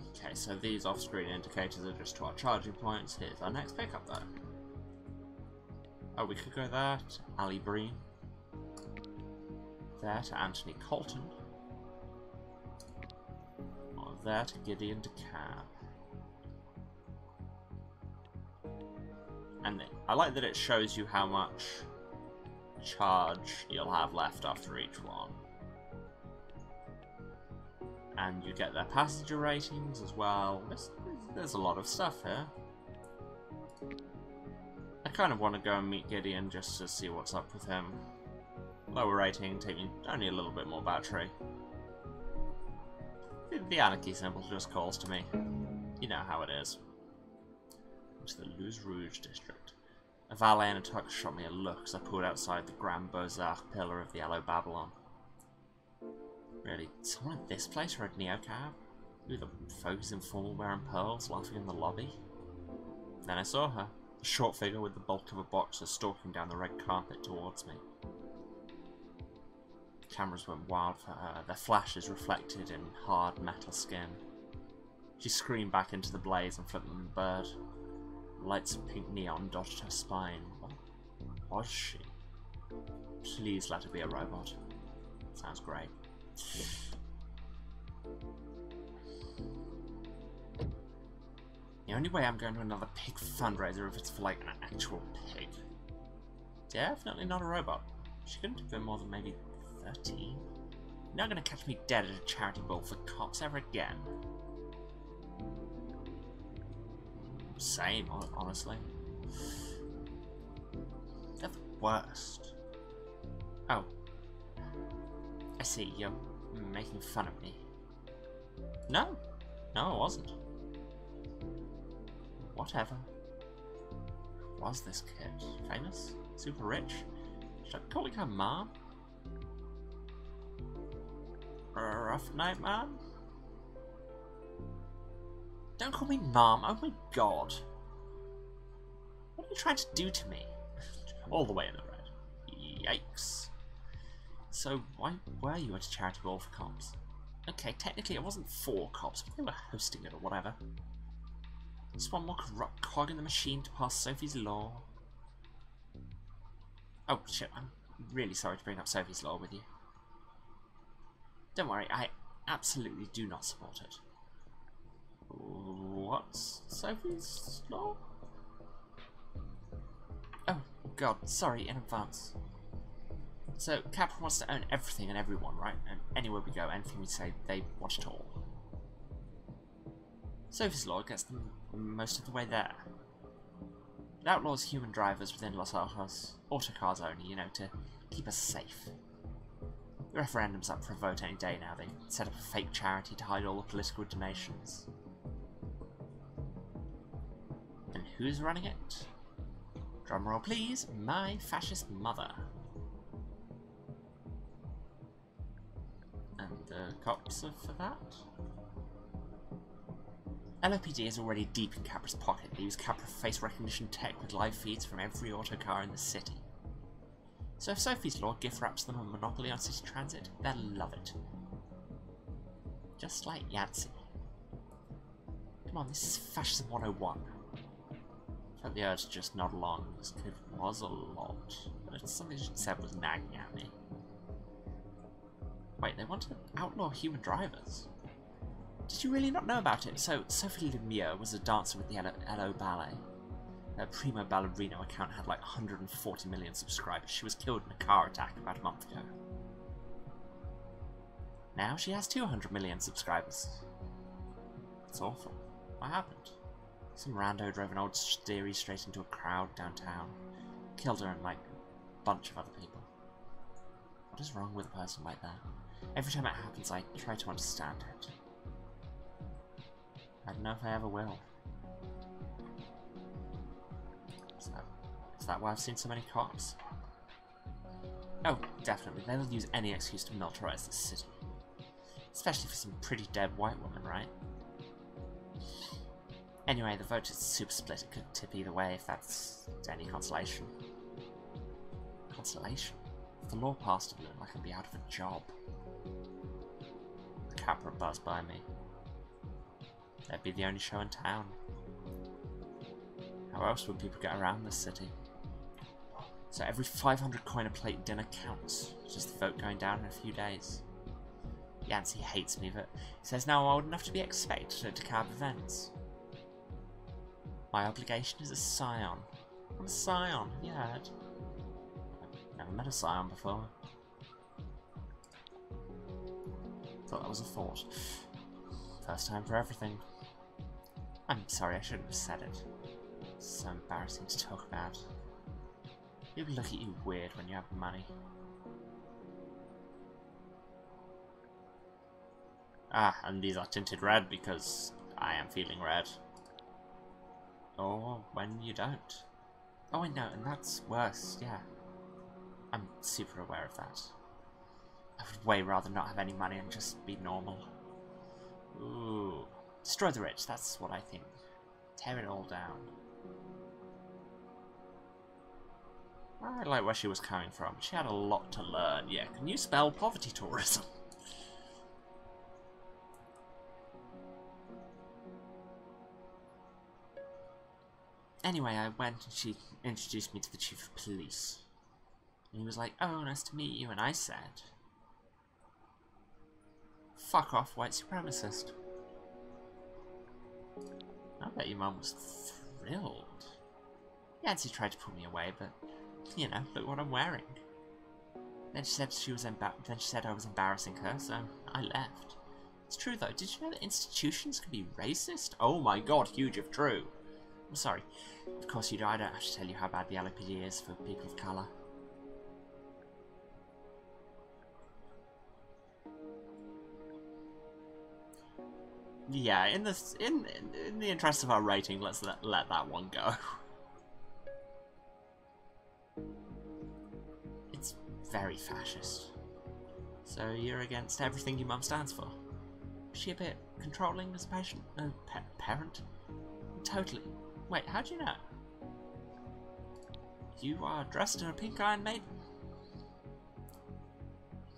Okay, so these off-screen indicators are just to our charging points. Here's our next pickup though. Oh, we could go there to Ali Breen. There to Anthony Colton. Or there to Gideon DeCab. And I like that it shows you how much charge you'll have left after each one. And you get their passenger ratings as well. There's a lot of stuff here. I kind of want to go and meet Gideon just to see what's up with him. Lower rating, taking only a little bit more battery. The anarchy symbol just calls to me. You know how it is. To the Luz Rouge district. A valet in a tux shot me a look as I pulled outside the Grand Beaux-Arts pillar of the Yellow Babylon. Really, someone at this place rode Neocab? With the folks in formal wearing pearls laughing in the lobby? Then I saw her, a short figure with the bulk of a boxer stalking down the red carpet towards me. Cameras went wild for her, their flashes reflected in hard metal skin. She screamed back into the blaze and flipped them the bird. Lights of pink neon dotted her spine. What was she? Please let her be a robot. Sounds great. The only way I'm going to another pig fundraiser if it's for like an actual pig. Definitely not a robot. She couldn't have been more than maybe 13. You're not going to catch me dead at a charity ball for cops ever again. Same, honestly. They're the worst. Oh. I see, you're making fun of me. No. No, I wasn't. Whatever. Who was this kid? Famous? Super rich? Should I call her Mom? Rough night, Mom? Don't call me Mom, oh my god. What are you trying to do to me? All the way in the red. Yikes. So, why were you at a charity ball for cops? Okay, technically it wasn't for cops, but they were hosting it or whatever. Just one more corrupt cog in the machine to pass Sophie's Law. Oh shit, I'm really sorry to bring up Sophie's Law with you. Don't worry, I absolutely do not support it. What's Sophie's Law? Oh god, sorry in advance. So, Capra wants to own everything and everyone, right? And anywhere we go, anything we say, they want it all. Sophie's Law gets them most of the way there. It outlaws human drivers within Los Ojos, autocars only, you know, to keep us safe. The referendum's up for a vote any day now. They set up a fake charity to hide all the political donations. And who's running it? Drumroll please, my fascist mother. And the cops are for that? LOPD is already deep in Capra's pocket. They use Capra face recognition tech with live feeds from every autocar in the city. So if Sophie's Law gift wraps them a monopoly on city transit, they'll love it. Just like Yancy. Come on, this is Fascism 101. I felt the urge to just nod along. This kid was a lot. But it's something she said was nagging at me. Wait, they want to outlaw human drivers? Did you really not know about it? So, Sophie Lemieux was a dancer with the LO Ballet. Her Primo Ballerino account had like 140 million subscribers. She was killed in a car attack about a month ago. Now she has 200 million subscribers. It's awful. What happened? Some rando drove an old steery straight into a crowd downtown. Killed her and like a bunch of other people. What is wrong with a person like that? Every time it happens I try to understand it. I don't know if I ever will. Is that why I've seen so many cops? Oh, definitely. They will use any excuse to militarize this city. Especially for some pretty dead white woman, right? Anyway, the vote is super split. It could tip either way if that's any consolation. Consolation? If the law passed, it would look like I'd be out of a job. The Capra buzzed by me. That'd be the only show in town. How else would people get around this city? So every 500 coin a plate dinner counts. Just the vote going down in a few days. Yancey hates me, but he says now I'm old enough to be expected to cab events. My obligation is a scion. I'm a scion, have you heard? I've never met a scion before. Thought that was a thought. First time for everything. I'm sorry, I shouldn't have said it. It's so embarrassing to talk about. People look at you weird when you have money. Ah, and these are tinted red because I am feeling red. Or when you don't. Oh, I know, and that's worse, yeah. I'm super aware of that. I would way rather not have any money and just be normal. Ooh. Destroy the rich, that's what I think. Tear it all down. I like where she was coming from. She had a lot to learn. Yeah, can you spell poverty tourism? Anyway, I went and she introduced me to the chief of police. And he was like, oh, nice to meet you. And I said, fuck off, white supremacist. I bet your mum was thrilled. Yancy tried to pull me away, but, you know, look what I'm wearing. Then she said I was embarrassing her, so I left. It's true though. Did you know that institutions can be racist? Oh my god, huge if true. I'm sorry. Of course you do. I don't have to tell you how bad the LAPD is for people of colour. Yeah, in the interest of our rating, let's let that one go. It's very fascist. So you're against everything your mum stands for? Is she a bit controlling as a patient? Parent? Totally. Wait, how do you know? You are dressed in a pink Iron Maiden.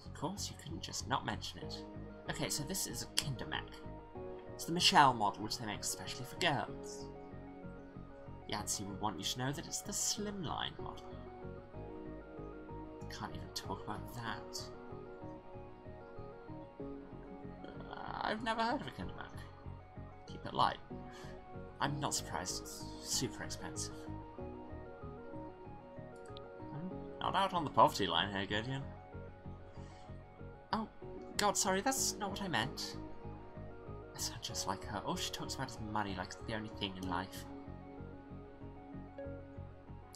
Of course, you couldn't just not mention it. Okay, so this is a Kindermech. It's the Michelle model, which they make especially for girls. Yancy would want you to know that it's the Slimline model. Can't even talk about that. I've never heard of a Kindermech. Keep it light. I'm not surprised, it's super expensive. Not out on the poverty line here, Gideon. Oh, god, sorry, that's not what I meant. I sound just like her. All she talks about is money like it's the only thing in life.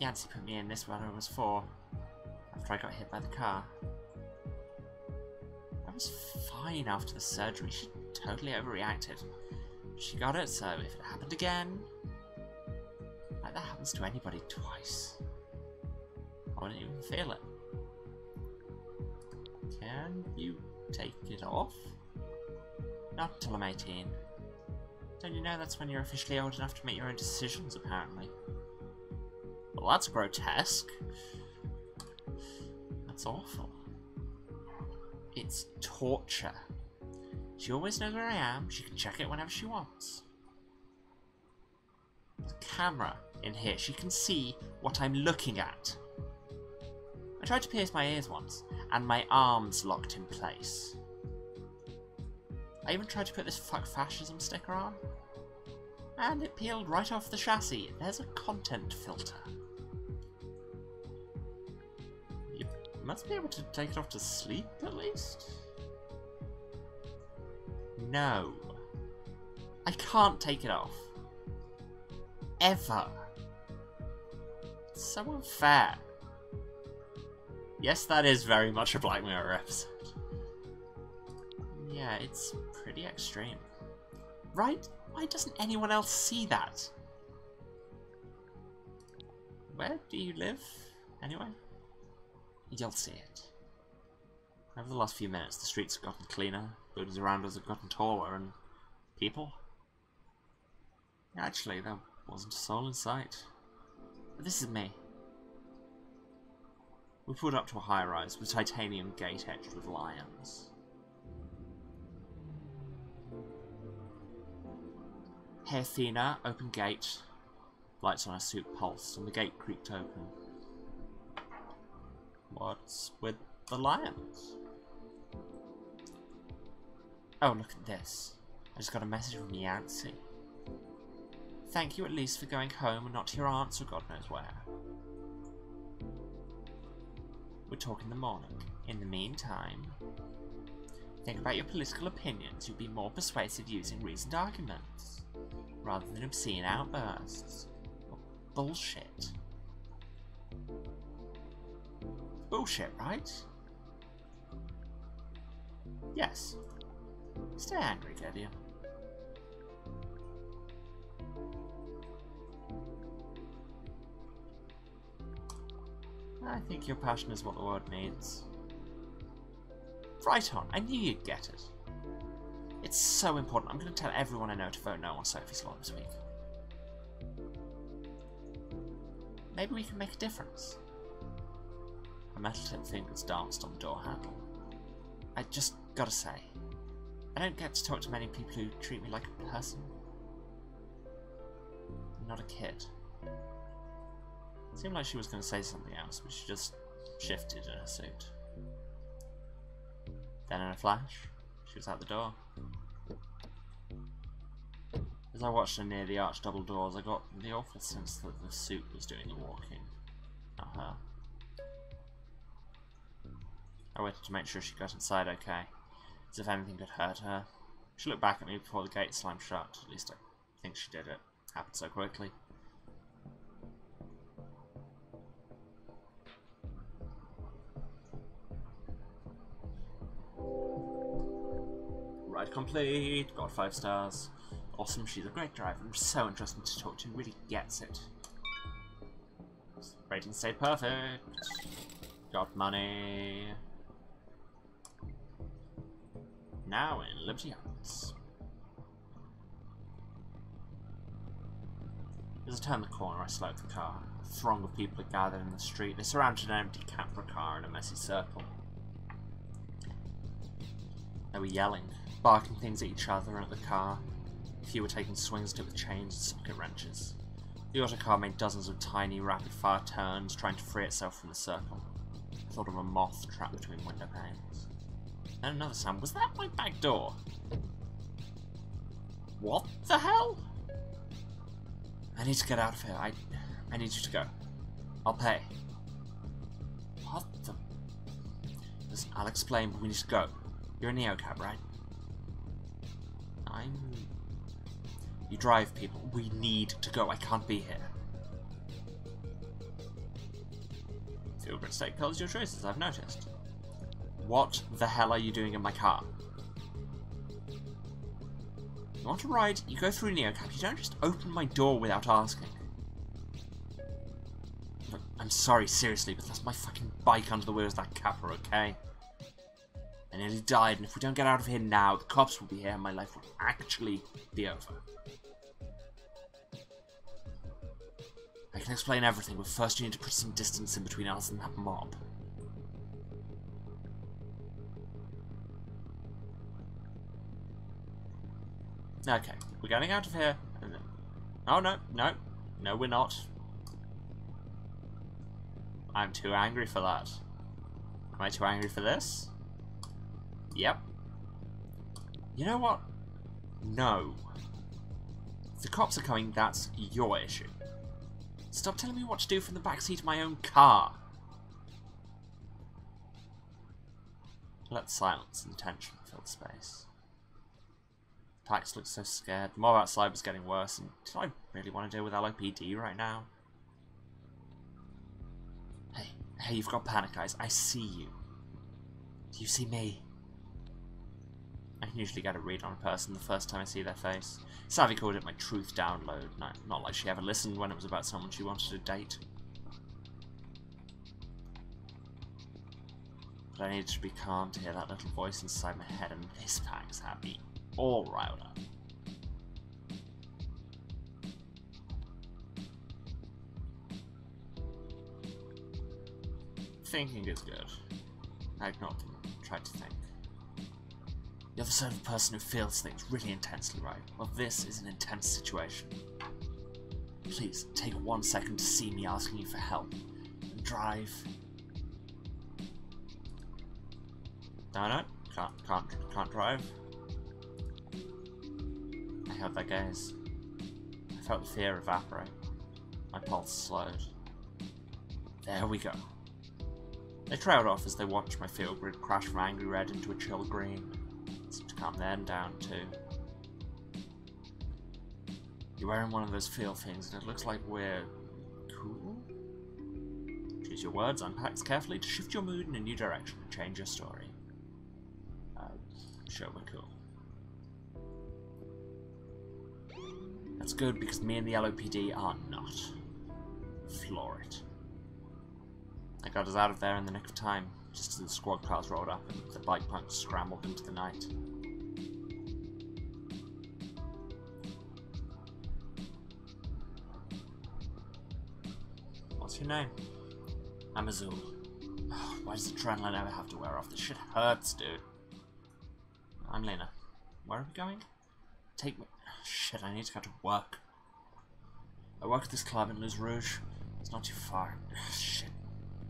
Yancy put me in this when I was 4, after I got hit by the car. I was fine after the surgery, she totally overreacted. She got it, so if it happened again, like that happens to anybody twice, I wouldn't even feel it. Can you take it off? Not until I'm 18. Don't you know that's when you're officially old enough to make your own decisions, apparently? Well, that's grotesque. That's awful. It's torture. She always knows where I am. She can check it whenever she wants. There's a camera in here. She can see what I'm looking at. I tried to pierce my ears once, and my arms locked in place. I even tried to put this fuck fascism sticker on. And it peeled right off the chassis. There's a content filter. You must be able to take it off to sleep, at least? No. I can't take it off. Ever. It's so unfair. Yes, that is very much a Black Mirror episode. Yeah, it's pretty extreme. Right? Why doesn't anyone else see that? Where do you live, anyway? You'll see it. Over the last few minutes, the streets have gotten cleaner, buildings around us have gotten taller, and people? Actually, there wasn't a soul in sight. But this is me. We pulled up to a high-rise with a titanium gate edged with lions. Hey Athena, open gate. Lights on her suit pulsed, and the gate creaked open. What's with the lions? Oh, look at this. I just got a message from Yancy. Thank you at least for going home and not to your aunt's or God knows where. We'll talk in the morning. In the meantime, think about your political opinions. You'll be more persuasive using reasoned arguments, rather than obscene outbursts. Or bullshit. Bullshit, right? Yes. Stay angry, Gideon. I think your passion is what the world needs. Right on, I knew you'd get it. It's so important. I'm going to tell everyone I know to vote no on Sophie's Law this week. Maybe we can make a difference. A metal tip fingers danced on the door handle. I just gotta say, I don't get to talk to many people who treat me like a person. I'm not a kid. It seemed like she was going to say something else, but she just shifted in her suit. Then in a flash, she was out the door. As I watched her near the arched double doors, I got the awful sense that the suit was doing the walking, not her. I waited to make sure she got inside okay, as if anything could hurt her. She looked back at me before the gate slammed shut. At least I think she did. It happened so quickly. Ride complete, got 5 stars. Awesome, she's a great driver. I'm so interested to talk to, really gets it. Rating stayed perfect. Got money. Now in Liberty Heights. As I turned the corner, I slowed the car. A throng of people had gathered in the street. They surrounded an empty Capra car in a messy circle. They were yelling, barking things at each other and at the car. A few were taking swings at it with chains and socket wrenches. The autocar made dozens of tiny, rapid-fire turns, trying to free itself from the circle. I thought of a moth trapped between window panes. Then another sound. Was that my back door? What the hell? I need to get out of here. I need you to go. I'll pay. What the... Listen, I'll explain, but we need to go. You're a neocab, right? You drive people. We need to go. I can't be here. Feel free to take colours your choices, I've noticed. What the hell are you doing in my car? You want to ride? You go through neocab. You don't just open my door without asking. Look, I'm sorry, seriously, but that's my fucking bike under the wheels of that Capra, okay? I nearly died, and if we don't get out of here now, the cops will be here and my life will actually be over. I can explain everything, but first you need to put some distance in between us and that mob. Okay, we're getting out of here. Oh, no, no. No, we're not. I'm too angry for that. Am I too angry for this? Yep. You know what? No. the cops are coming, that's your issue. Stop telling me what to do from the backseat of my own car. Let silence and tension fill the space. Pax looks so scared. The mob outside was getting worse, and do I really want to deal with LOPD right now? Hey, you've got panic eyes. I see you. Do you see me? I can usually get a read on a person the first time I see their face. Savvy called it my truth download. Not like she ever listened when it was about someone she wanted to date. But I needed to be calm to hear that little voice inside my head, and this Pax had me all riled up. Thinking is good. I ignored them and tried to think. You're the sort of person who feels things really intensely, right? Well, this is an intense situation. Please, take 1 second to see me asking you for help. And drive. No, can't drive. I held their gaze. I felt the fear evaporate. My pulse slowed. There we go. They trailed off as they watched my field grid crash from angry red into a chill green. It seemed to calm them down too. You're wearing one of those feel things and it looks like we're cool? Choose your words, unpack carefully to shift your mood in a new direction and change your story. Sure, we're cool. That's good because me and the LOPD are not. Floor it. I got us out of there in the nick of time, just as the squad cars rolled up and the bike punks scrambled into the night. What's your name? I'm Azul. Oh, why does adrenaline ever have to wear off? This shit hurts, dude. I'm Lena. Where are we going? Take me. Shit, I need to go to work. I work at this club in Les Rouges. It's not too far. Shit.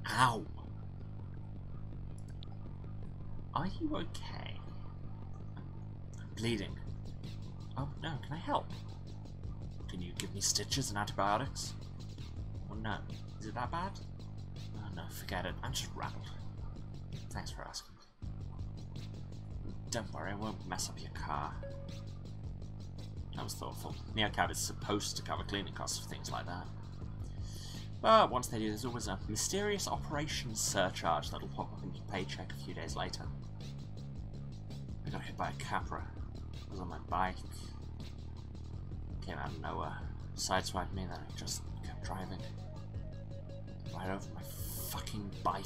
Ow! Are you okay? I'm bleeding. Oh no, can I help? Can you give me stitches and antibiotics? Oh no, is it that bad? Oh no, forget it, I'm just rattled. Thanks for asking. Don't worry, I won't mess up your car. That was thoughtful. NeoCab is supposed to cover cleaning costs for things like that. But once they do, there's always a mysterious operations surcharge that'll pop up in your paycheck a few days later. I got hit by a Capra. I was on my bike. Came out of nowhere. Sideswiped me, then I just kept driving. Right over my fucking bike.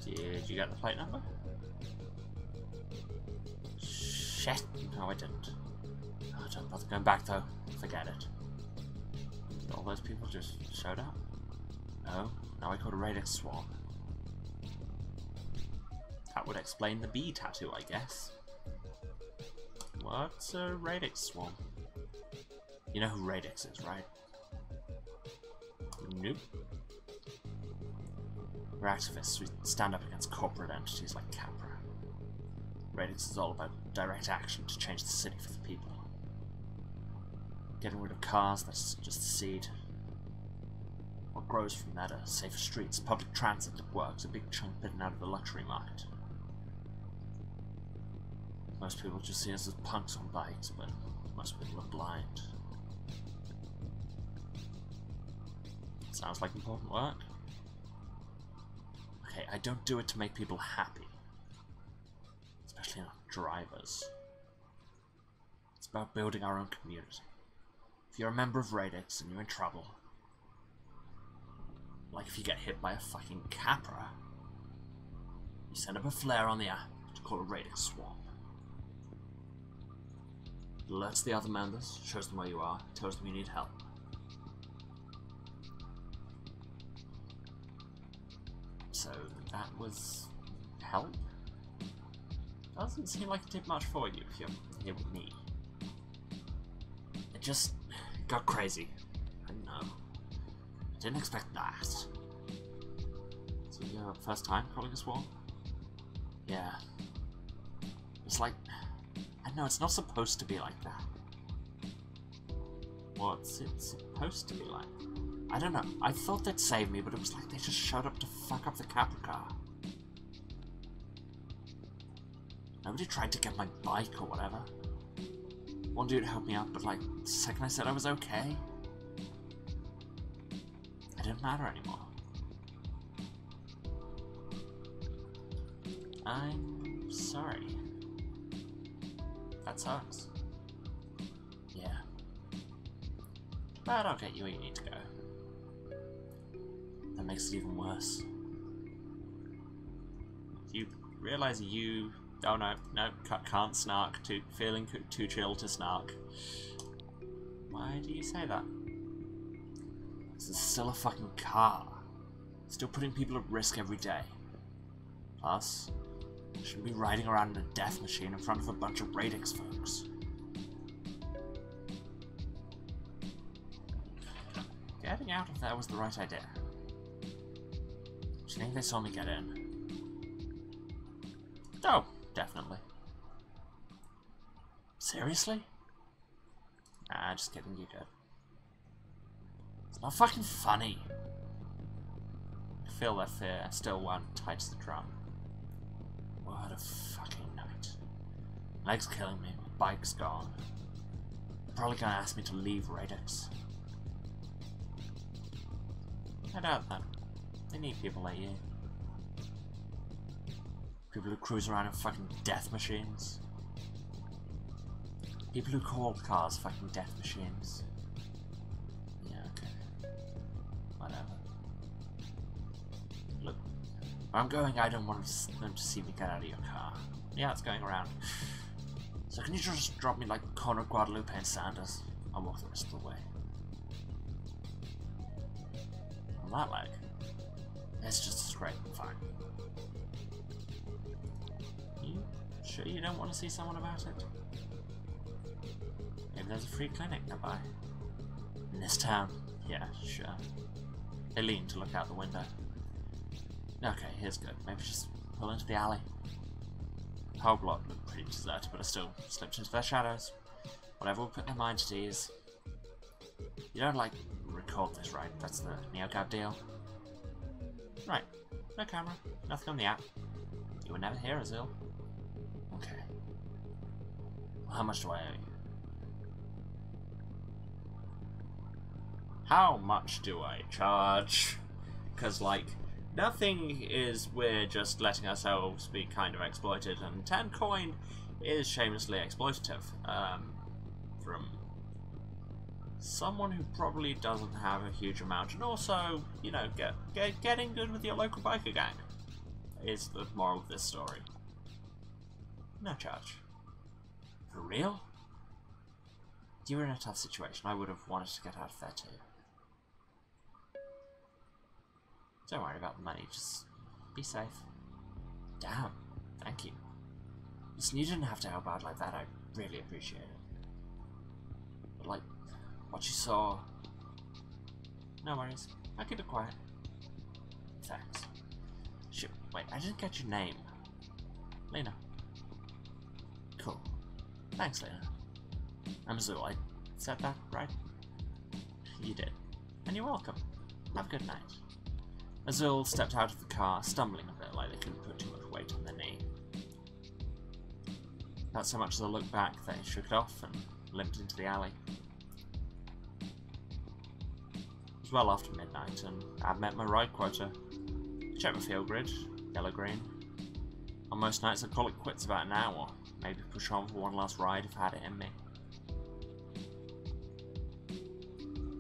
Did you get the plate number? Shit! No, I didn't. Oh, don't bother going back though. Forget it. All those people just showed up. Oh, now I called a radix swarm. That would explain the bee tattoo, I guess. What's a radix swarm? You know who radix is, right? Nope. We're activists. We stand up against corporate entities like Capra. Radix is all about direct action to change the city for the people. Getting rid of cars, that's just the seed. What grows from that are safer streets, public transit that works, a big chunk bitten out of the luxury market. Most people just see us as punks on bikes, but most people are blind. Sounds like important work. Okay, I don't do it to make people happy. Especially not drivers. It's about building our own community. If you're a member of Radix and you're in trouble, like if you get hit by a fucking Capra, you send up a flare on the app to call a Radix swarm. It alerts the other members, shows them where you are, tells them you need help. So that was help? Doesn't seem like it did much for you if you're here with me. It just got crazy. I know. I didn't expect that. So your first time calling a swarm? Yeah. It's like I know, it's not supposed to be like that. What's it supposed to be like? I don't know. I thought they'd save me, but it was like they just showed up to fuck up the Capra car. Nobody tried to get my bike or whatever. One dude helped me out, but like, the second I said I was okay, it didn't matter anymore. I'm sorry. That sucks. Yeah. But I'll get you where you need to go. That makes it even worse. You realise you... Oh no, can't snark. Feeling too chill to snark. Why do you say that? This is still a fucking car. Still putting people at risk every day. Plus, I shouldn't be riding around in a death machine in front of a bunch of Radix folks. Getting out of there was the right idea. Do you think they saw me get in? Oh, definitely. Seriously? Nah, just kidding, you good. It's not fucking funny. I feel their fear still wound tight to the drum. What a fucking night. Leg's killing me, my bike's gone. They're probably gonna ask me to leave Radix. I doubt that. They need people like you. People who cruise around in fucking death machines. People who call cars fucking death machines. Yeah, okay. Whatever. Look, where I'm going, I don't want them to see me get out of your car. Yeah, it's going around. So can you just drop me like the corner of Guadalupe and Sanders? I'll walk the rest of the way. On that leg, it's just as great and fine. You sure you don't want to see someone about it? Maybe there's a free clinic nearby. In this town? Yeah, sure. They lean to look out the window. Okay, here's good. Maybe just pull into the alley. The whole block looked pretty deserted, but I still slipped into their shadows. Whatever will put their minds at ease. You don't, like, record this, right? That's the NeoGab deal? Right. No camera. Nothing on the app. You were never here, Azil. Okay. Well, how much do I owe you? How much do I charge? Because, like, nothing is we're just letting ourselves be kind of exploited, and 10 coin is shamelessly exploitative. From someone who probably doesn't have a huge amount, and also, you know, getting good with your local biker gang is the moral of this story. No charge. For real? You were in a tough situation. I would have wanted to get out of there too. Don't worry about the money, just be safe. Damn, thank you. Listen, you didn't have to help out like that, I really appreciate it. But like, what you saw... No worries, I'll keep it quiet. Thanks. Shit, wait, I didn't get your name. Lena. Cool. Thanks, Lena. I'm Azul, I said that, right? You did. And you're welcome. Have a good night. Azul stepped out of the car, stumbling a bit like they couldn't put too much weight on their knee. Not so much as a look back, they shook it off and limped into the alley. It was well after midnight, and I'd met my ride quota. Check my field grid, yellow-green. On most nights I'd call it quits about an hour, maybe push on for one last ride if I had it in me.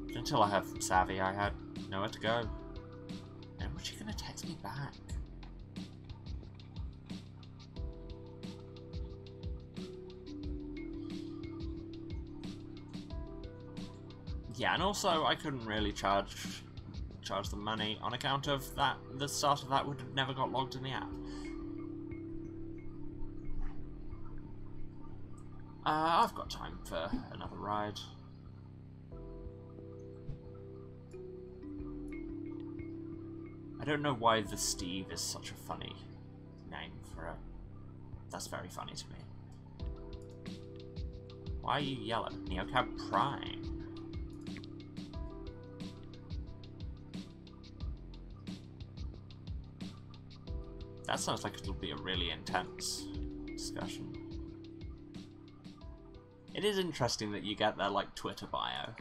But until I heard from Savvy, I had nowhere to go. And was she gonna text me back? Yeah, and also I couldn't really charge the money on account of that. The start of that would have never got logged in the app. I've got time for another ride. I don't know why the Steve is such a funny name for a... That's very funny to me. Why are you yellow? Neocab Prime. That sounds like it'll be a really intense discussion. It is interesting that you get their, like, Twitter bio.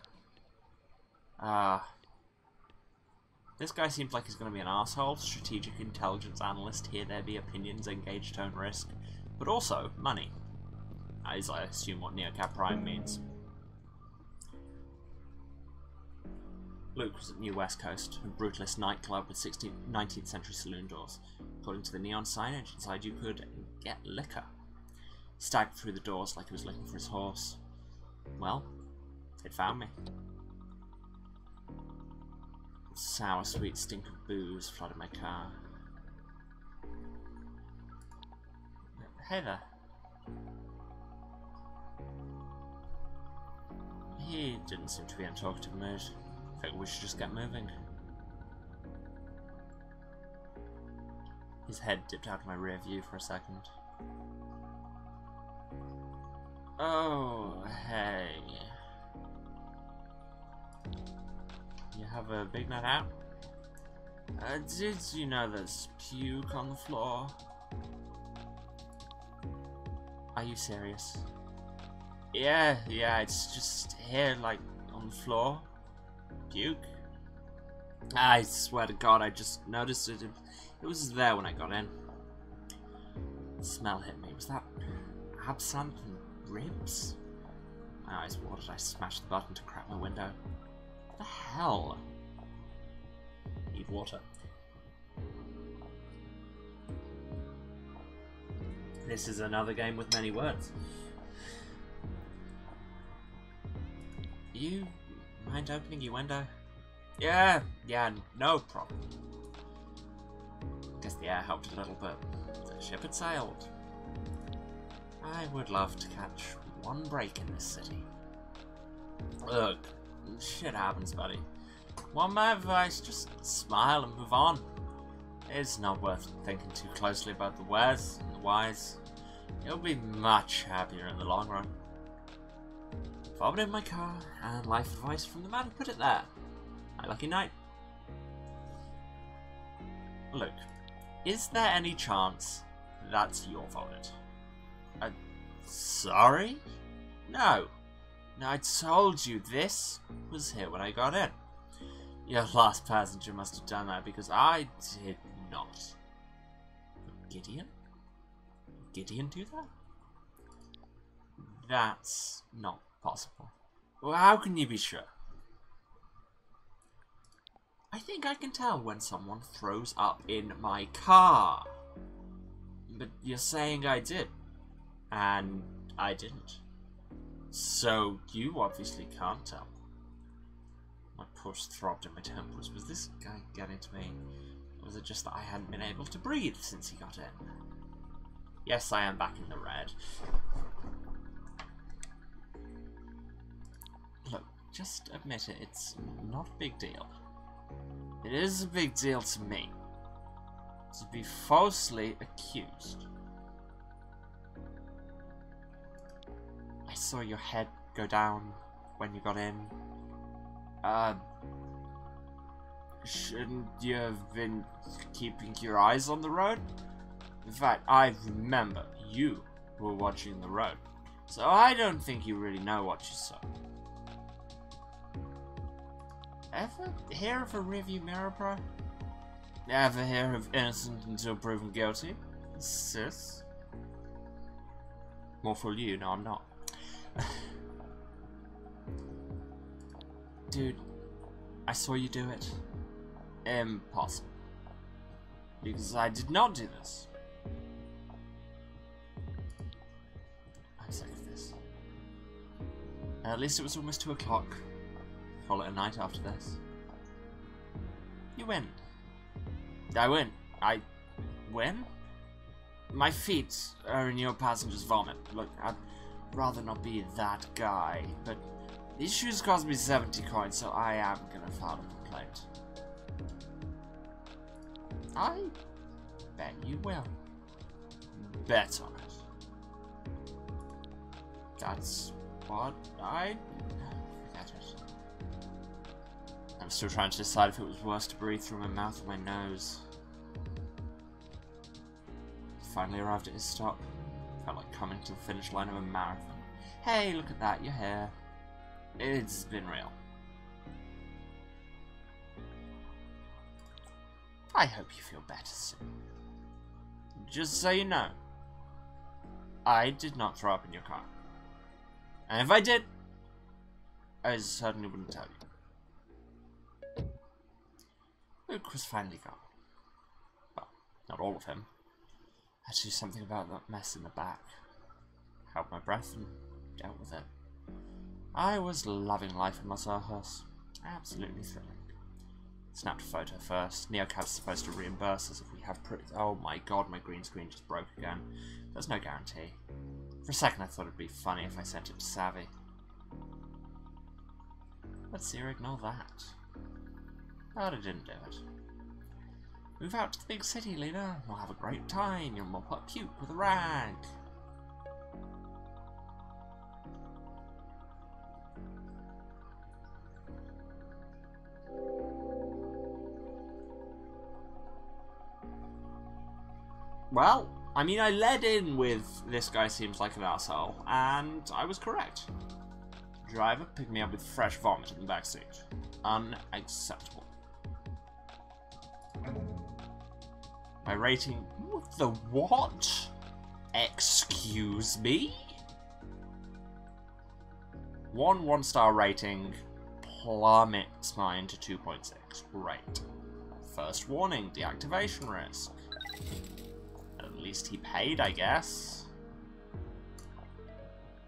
This guy seems like he's going to be an asshole. Strategic intelligence analyst. Here there be opinions, engage, tone, risk. But also, money. As I assume what Neocab Prime means. Luke was at New West Coast, a brutalist nightclub with 19th century saloon doors. According to the neon signage inside, you could get liquor. He staggered through the doors like he was looking for his horse. Well, it found me. The sour, sweet stink of booze flooded my car. Hey there. He didn't seem to be in a talkative mood. I think we should just get moving. His head dipped out of my rear view for a second. Oh, hey. You have a big night out? Did you know there's puke on the floor? Are you serious? Yeah, it's just here, like, on the floor. Puke? I swear to God, I just noticed it. It was there when I got in. The smell hit me. Was that absinthe and ribs? My eyes watered. I smashed the button to crack my window. What the hell? Need water. This is another game with many words. You mind opening your window? Yeah, no problem. Guess the air helped a little bit. The ship had sailed. I would love to catch one break in this city. Look, shit happens, buddy. Want my advice? Just smile and move on. It's not worth thinking too closely about the wheres and the whys. You'll be much happier in the long run. Vomit in my car, and life advice from the man who put it there. My lucky night. Look, is there any chance that's your vomit? Sorry? No, I told you this was here when I got in. Your last passenger must have done that because I did not. Gideon? Gideon do that? That's not possible. Well, how can you be sure? I think I can tell when someone throws up in my car. But you're saying I did. And I didn't. So you obviously can't tell. My pulse throbbed in my temples. Was this guy getting to me? Or was it just that I hadn't been able to breathe since he got in? Yes, I am back in the red. Look, just admit it. It's not a big deal. It is a big deal to me. To be falsely accused. I saw your head go down when you got in. Shouldn't you have been keeping your eyes on the road? In fact, I remember you were watching the road. So I don't think you really know what you saw. Ever hear of a rearview mirror, bro? Ever hear of innocent until proven guilty? Sis? More for you, no I'm not. Dude, I saw you do it. Impossible. Because I did not do this. I'm sick of this. At least it was almost 2 o'clock. Call it a night after this. You win. I win. I win? My feet are in your passenger's vomit. Look, I'd rather not be that guy, but these shoes cost me 70 coins, so I am gonna file a complaint. I bet you will. Bet on it. That's What? Forget it. I'm still trying to decide if it was worse to breathe through my mouth or my nose. Finally arrived at his stop. Felt like coming to the finish line of a marathon. Hey, look at that, you're here. It's been real. I hope you feel better soon. Just so you know, I did not throw up in your car. And if I did, I certainly wouldn't tell you. Luke was finally gone. Well, not all of him. I had to do something about that mess in the back. Held my breath and dealt with it. I was loving life in Los Ojos. Absolutely thrilling. Snapped a photo first. Neocat's supposed to reimburse us if we have oh my god, my green screen just broke again. There's no guarantee. For a second I thought it'd be funny if I sent it to Savvy. Let's see her ignore that. But I didn't do it. Move out to the big city, Lena. We'll have a great time. You'll mop up puke with a rag. Well, I mean, I led in with this guy seems like an asshole, and I was correct. Driver picked me up with fresh vomit in the backseat. Unacceptable. My rating... What the what? Excuse me? One-star rating plummets mine to 2.6. Great. First warning, deactivation risk. At least he paid, I guess.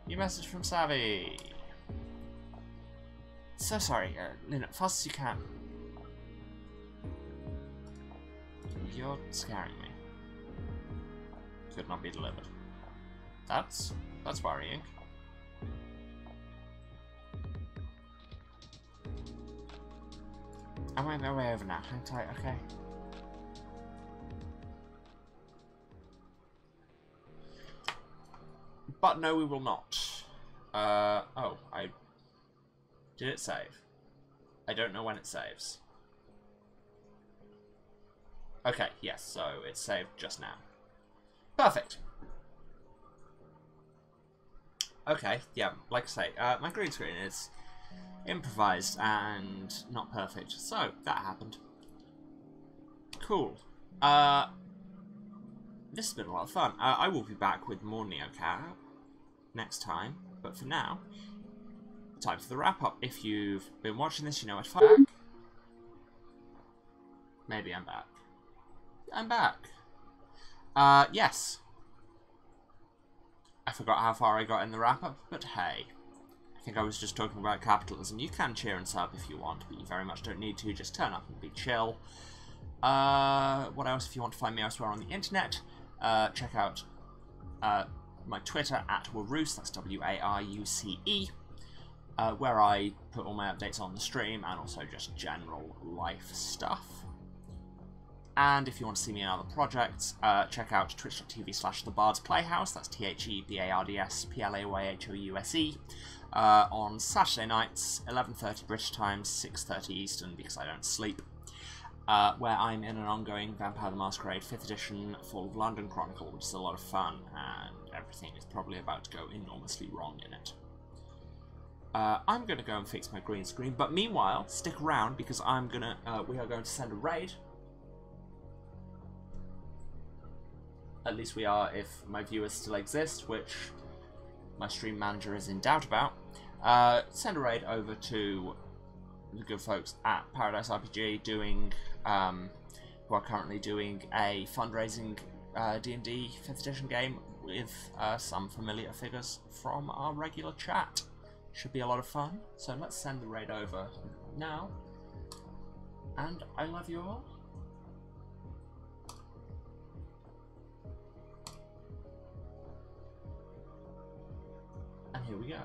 New message from Savvy. So sorry, Lena, fast as you can. You're scaring me. Could not be delivered. That's worrying. I'm on my way over now. Hang tight, okay? But no, we will not. Oh, did it save? I don't know when it saves. Okay, yes, so it saved just now. Perfect. Okay, yeah, like I say, my green screen is improvised and not perfect, so that happened. Cool. This has been a lot of fun. I will be back with more NeoCat next time, but for now, time for the wrap-up. If you've been watching this, you know where to find me. Maybe I'm back. I'm back. Yes. I forgot how far I got in the wrap-up, but hey. I think I was just talking about capitalism. You can cheer and sub if you want, but you very much don't need to. Just turn up and be chill. What else? If you want to find me elsewhere on the internet, check out my Twitter at Waruce, that's W-A-R-U-C-E, where I put all my updates on the stream and also just general life stuff. And if you want to see me in other projects, check out twitch.tv/thebardsplayhouse, that's THEBARDSPLAYHOUSE, on Saturday nights, 11:30 British time, 6:30 Eastern, because I don't sleep, where I'm in an ongoing Vampire the Masquerade 5th edition Fall of London Chronicle, which is a lot of fun, and everything is probably about to go enormously wrong in it. I'm going to go and fix my green screen, but meanwhile, stick around, because we are going to send a raid. At least we are if my viewers still exist, which my stream manager is in doubt about. Send a raid over to the good folks at Paradise RPG who are currently doing a fundraising D&D 5th edition game with some familiar figures from our regular chat. Should be a lot of fun, so let's send the raid over now. And I love you all. And here we go.